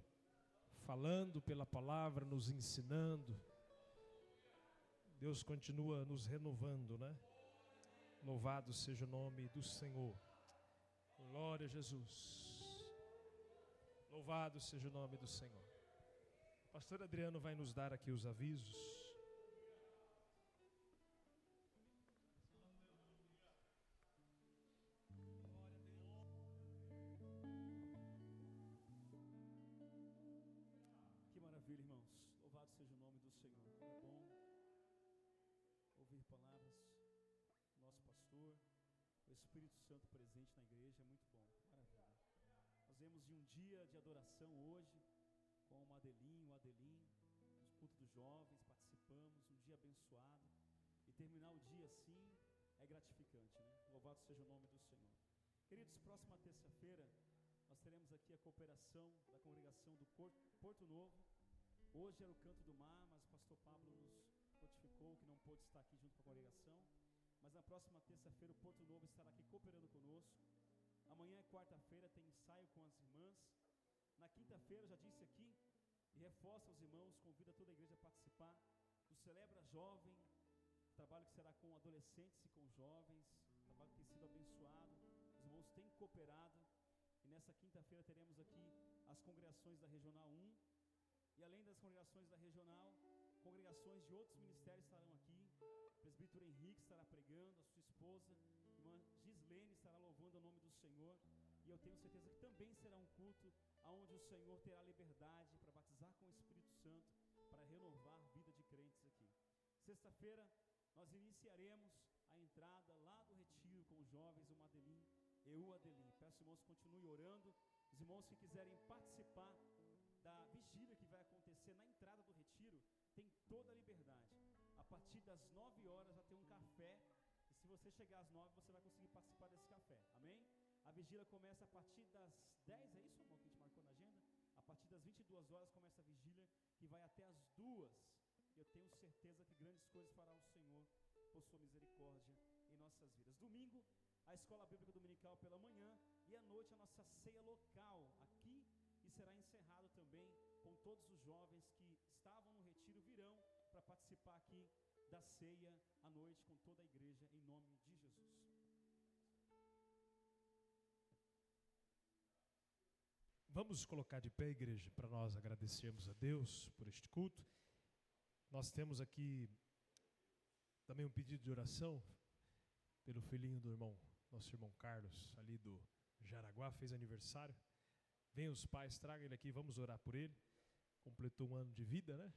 falando pela palavra, nos ensinando. Deus continua nos renovando, né? Louvado seja o nome do Senhor. Glória a Jesus. Louvado seja o nome do Senhor. O pastor Adriano vai nos dar aqui os avisos. Seja o nome do Senhor. É bom ouvir palavras do nosso pastor, o Espírito Santo presente na igreja, é muito bom. Maravilha. Nós vemos um dia de adoração hoje, com o Adelim, nos cultos dos jovens, participamos, um dia abençoado, e terminar o dia assim é gratificante, né? Louvado seja o nome do Senhor. Queridos, próxima terça-feira nós teremos aqui a cooperação da congregação do Porto Novo. Hoje era o canto do mar, mas o pastor Pablo nos notificou que não pôde estar aqui junto com a congregação. Mas na próxima terça-feira o Porto Novo estará aqui cooperando conosco. Amanhã é quarta-feira, tem ensaio com as irmãs. Na quinta-feira, já disse aqui, e reforça os irmãos, convida toda a igreja a participar do Celebra Jovem, trabalho que será com adolescentes e com jovens, trabalho que tem sido abençoado, os irmãos têm cooperado. E nessa quinta-feira teremos aqui as congregações da Regional 1, e além das congregações da Regional, congregações de outros ministérios estarão aqui. O presbítero Henrique estará pregando, a sua esposa, irmã Gislene, estará louvando o nome do Senhor. E eu tenho certeza que também será um culto onde o Senhor terá liberdade para batizar com o Espírito Santo, para renovar a vida de crentes aqui. Sexta-feira, nós iniciaremos a entrada lá do retiro com os jovens, o Adelim e o Adelim. Peço, irmãos, continue orando. Os irmãos que quiserem participar da vigília que vai acontecer na entrada do retiro, tem toda a liberdade. A partir das 9 horas já tem um café, e se você chegar às 9, você vai conseguir participar desse café, amém? A vigília começa a partir das 10, é isso, amor, que a gente marcou na agenda? A partir das 22 horas começa a vigília, que vai até as 2, e eu tenho certeza que grandes coisas fará o Senhor, por sua misericórdia, em nossas vidas. Domingo, a Escola Bíblica Dominical pela manhã, e à noite a nossa ceia local, aqui, e será encerrado também com todos os jovens que estavam no retiro, virão para participar aqui da ceia à noite com toda a igreja, em nome de Jesus. Vamos colocar de pé, igreja, para nós agradecermos a Deus por este culto. Nós temos aqui também um pedido de oração pelo filhinho do irmão, nosso irmão Carlos, ali do Jaraguá, fez aniversário. Venham os pais, tragam ele aqui, vamos orar por ele. Completou um ano de vida, né?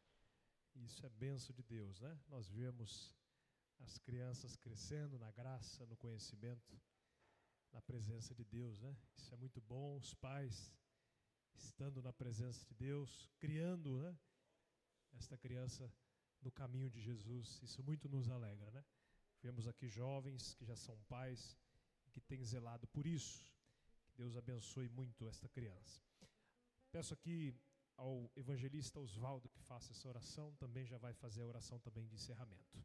Isso é bênção de Deus, né? Nós vemos as crianças crescendo na graça, no conhecimento, na presença de Deus, né? Isso é muito bom, os pais estando na presença de Deus, criando, né, esta criança no caminho de Jesus. Isso muito nos alegra, né? Vemos aqui jovens que já são pais, que têm zelado por isso. Deus abençoe muito esta criança. Peço aqui ao evangelista Osvaldo que faça essa oração, também já vai fazer a oração também de encerramento.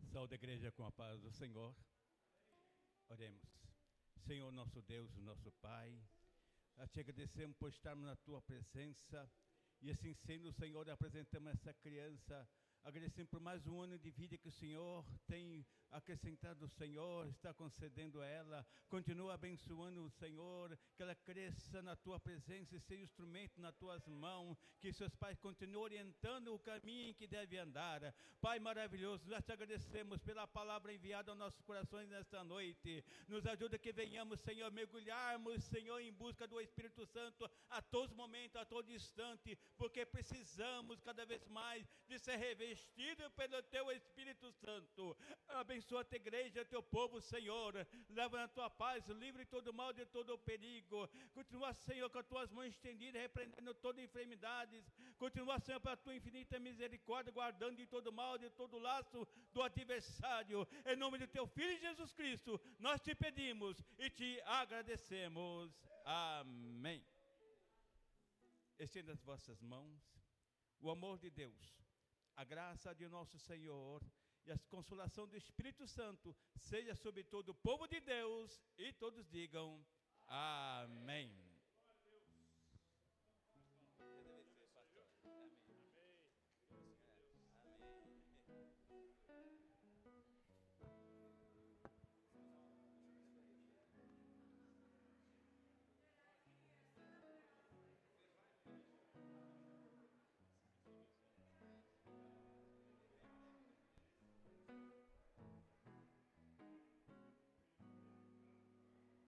Saúde a igreja com a paz do Senhor. Oremos. Senhor, nosso Deus, nosso Pai, nós te agradecemos por estarmos na tua presença e assim sendo, Senhor, apresentamos essa criança, agradecemos por mais um ano de vida que o Senhor tem acrescentado, o Senhor está concedendo a ela, continua abençoando o Senhor, que ela cresça na tua presença e seja instrumento nas tuas mãos, que seus pais continuem orientando o caminho em que deve andar. Pai maravilhoso, nós te agradecemos pela palavra enviada aos nossos corações nesta noite, nos ajuda que venhamos, Senhor, mergulharmos, Senhor, em busca do Espírito Santo a todos os momentos, a todo instante, porque precisamos cada vez mais de ser revestidos pelo teu Espírito Santo. Abençoa a tua igreja, teu povo, Senhor, leva na tua paz, livre todo mal, de todo o perigo. Continua, Senhor, com as tuas mãos estendidas, repreendendo todas as enfermidades. Continua, Senhor, para a tua infinita misericórdia, guardando de todo mal, de todo laço do adversário. Em nome do teu Filho Jesus Cristo, nós te pedimos e te agradecemos. Amém. Estenda as vossas mãos. O amor de Deus, a graça de nosso Senhor e a consolação do Espírito Santo seja sobre todo o povo de Deus, e todos digam amém.